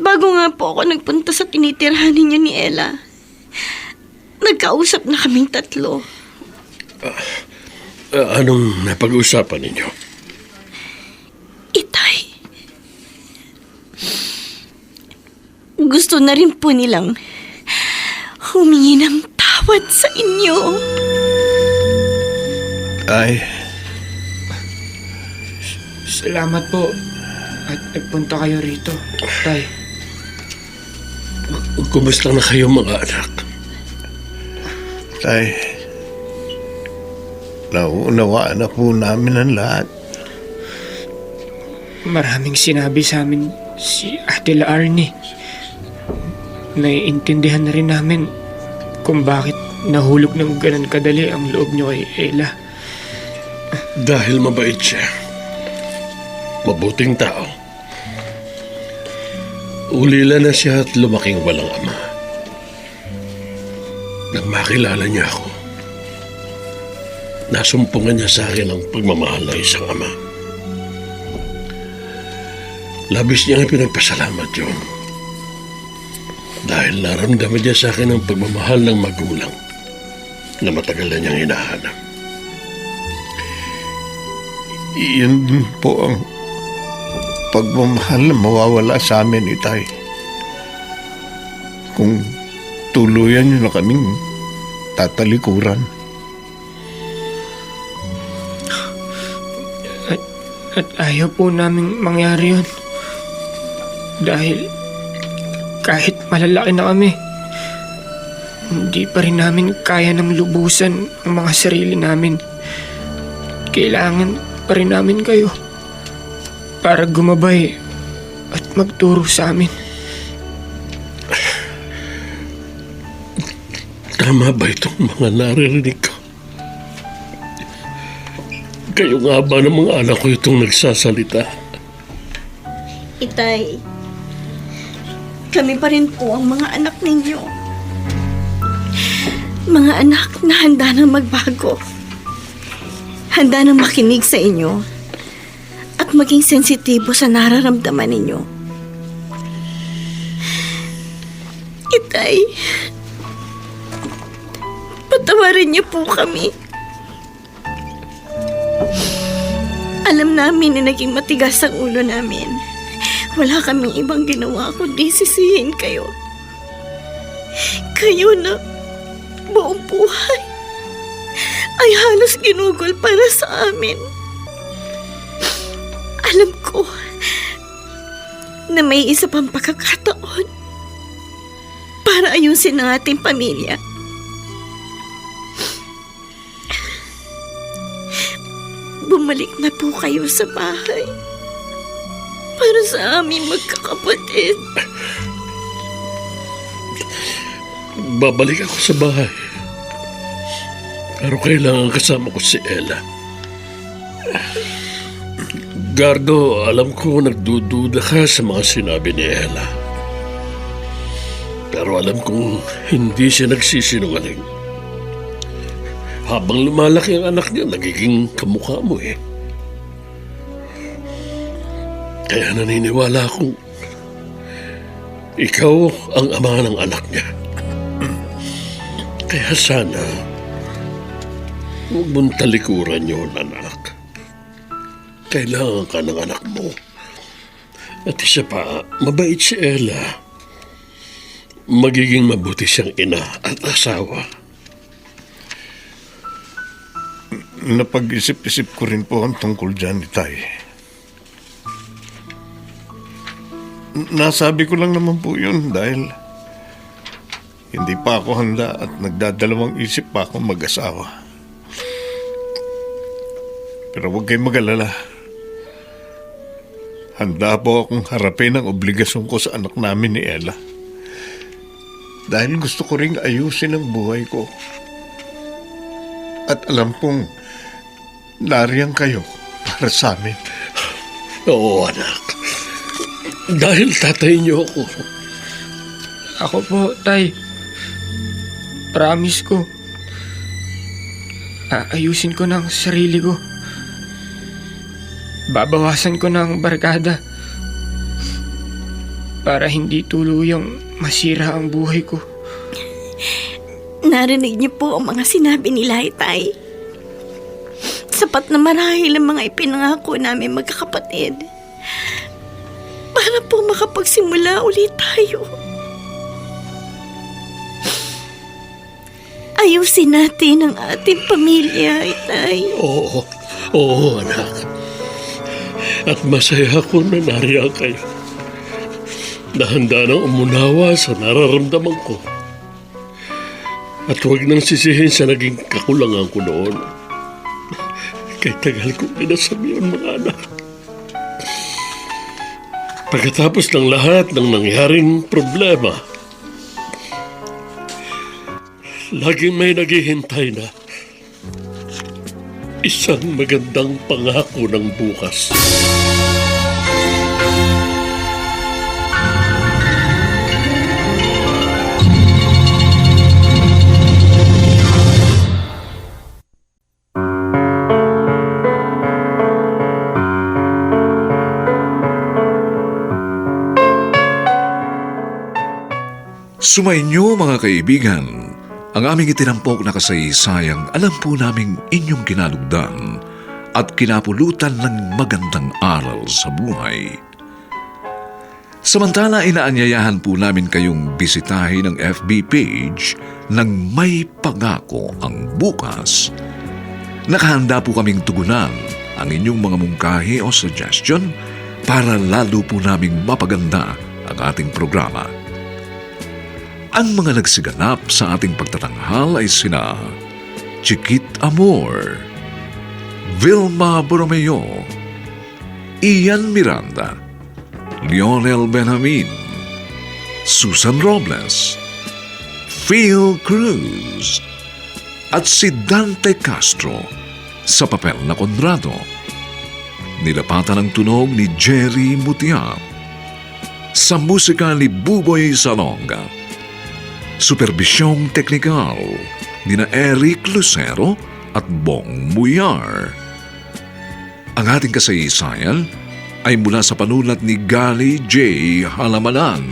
Bago nga po ako nagpunta sa tinitirhan ninyo ni Ella, nagkausap na kaming tatlo. Anong napag-usapan ninyo? Itay, gusto na rin po nilang humingi ng tawad sa inyo. Ay, Salamat po at nagpunta kayo rito, Tay. Kumusta na kayo mga anak? Tay, nauunawaan na po namin ang lahat. Maraming sinabi sa amin si Ate Arnie. Naiintindihan na rin namin kung bakit nahulog ng ganun kadali ang loob niyo kay Ella. Dahil mabait siya. Mabuting tao. Ulila na siya at lumaking walang ama. Nang makilala niya ako, nasumpungan niya sa akin ang pagmamahal ng isang ama. Labis niyang pinagpasalamat yun. Dahil naramdaman niya sa akin ang pagmamahal ng magulang na matagal na niyang hinahanap. Iyon din po ang pagmamahal na mawawala sa amin, Itay. Kung tuluyan niyo na kaming tatalikuran. At ayaw po naming mangyari yun. Dahil kahit malalaki na kami, hindi pa rin namin kaya ng lubusan ang mga sarili namin. Kailangan pa rin namin kayo para gumabay at magturo sa amin. Tama ba itong mga naririnig ko? Kayo nga ba ng mga anak ko itong nagsasalita? Itay, kami pa rin po ang mga anak ninyo. Mga anak na handa nang magbago. Handa nang makinig sa inyo at maging sensitibo sa nararamdaman ninyo. Itay, patawarin niyo po kami. Alam namin na naging matigas ang ulo namin. Wala kaming ibang ginawa kundi sisihin kayo. Kayo na buong buhay ay halos ginugol para sa amin. Alam ko na may isa pang pagkakataon para ayusin ang ating pamilya. Bumalik na po kayo sa bahay para sa aming magkakapatid. Babalik ako sa bahay. Pero kailangan kasama ko si Ella. Gardo, alam ko nagdududa ka sa mga sinabi ni Ella. Pero alam kong hindi siya nagsisinungaling. habang lumalaki ang anak niya, nagiging kamukha mo eh. Kaya naniniwala akong ikaw ang ama ng anak niya. Kaya sana, huwag mong talikuran yun, anak. Kailangan ka ng anak mo. At isa pa, mabait si Ella. Magiging mabuti siyang ina at asawa. Napag-isip-isip ko rin po ang tungkol dyan, Itay. Nasabi ko lang naman po yun dahil hindi pa ako handa at nagdadalawang isip pa ako mag-asawa. Pero huwag kayong mag-alala. Handa po akong harapin ang obligasyon ko sa anak namin ni Ella. Dahil gusto ko ring ayusin ang buhay ko. At alam kong nariyan kayo para sa amin. Oo, anak. Dahil tatay niyo ako. Ako po, Tay. Promise ko. Aayusin ko ng sarili ko. Babawasan ko ng barkada. Para hindi tuluyang masira ang buhay ko. Narinig niyo po ang mga sinabi nila, Itay. Sapat na marahil ang mga ipinangako namin magkakapatid. Para po makapagsimula ulit tayo. Ayusin natin ang ating pamilya, Itay. Oo, anak. At masaya ako na nariyan kayo. Nahanda nang umunawa sa nararamdaman ko. At huwag nang sisihin sa naging kakulangan ko noon. Kay tagal kong pinasabi yun, mga anak. Pagkatapos ng lahat ng nangyaring problema, laging may naghihintay na isang magandang pangako ng bukas. Sumainyo mga kaibigan, ang aming itinampok na kasaysayang alam po naming inyong kinalugdan at kinapulutan ng magandang aral sa buhay. Samantala, inaanyayahan po namin kayong bisitahin ang FB page ng May Pangako ang Bukas. Nakahanda po kaming tugunan ang inyong mga mungkahi o suggestion para lalo po naming mapaganda ang ating programa. Ang mga nagsiganap sa ating pagtatanghal ay sina Chiquit Amor, Vilma Borromeo, Ian Miranda, Lionel Benjamin, Susan Robles, Phil Cruz, at si Dante Castro sa papel na Conrado. Nilapatan ang tunog ni Jerry Mutia. Sa musika ni Buboy Salonga. Superbisyong teknikal ni na Eric Lucero at Bong Muyar. Ang ating kasaysayan ay mula sa panulat ni Gali J. Halamanan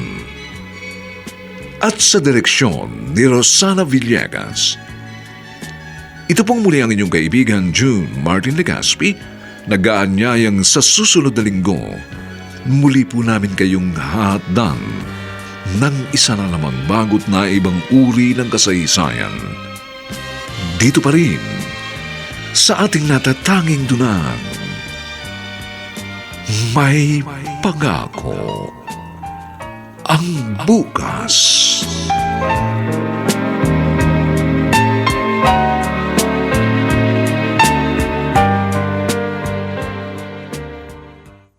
at sa direksyon ni Rosana Villegas. Ito pong muli ang inyong kaibigan June Martin Legaspi, nag-aanyayang sa susunod na linggo muli po namin kayong hahatdan ng isa na namang bagot na ibang uri ng kasaysayan. Dito pa rin, sa ating natatanging dunang, May Pangako ang Bukas.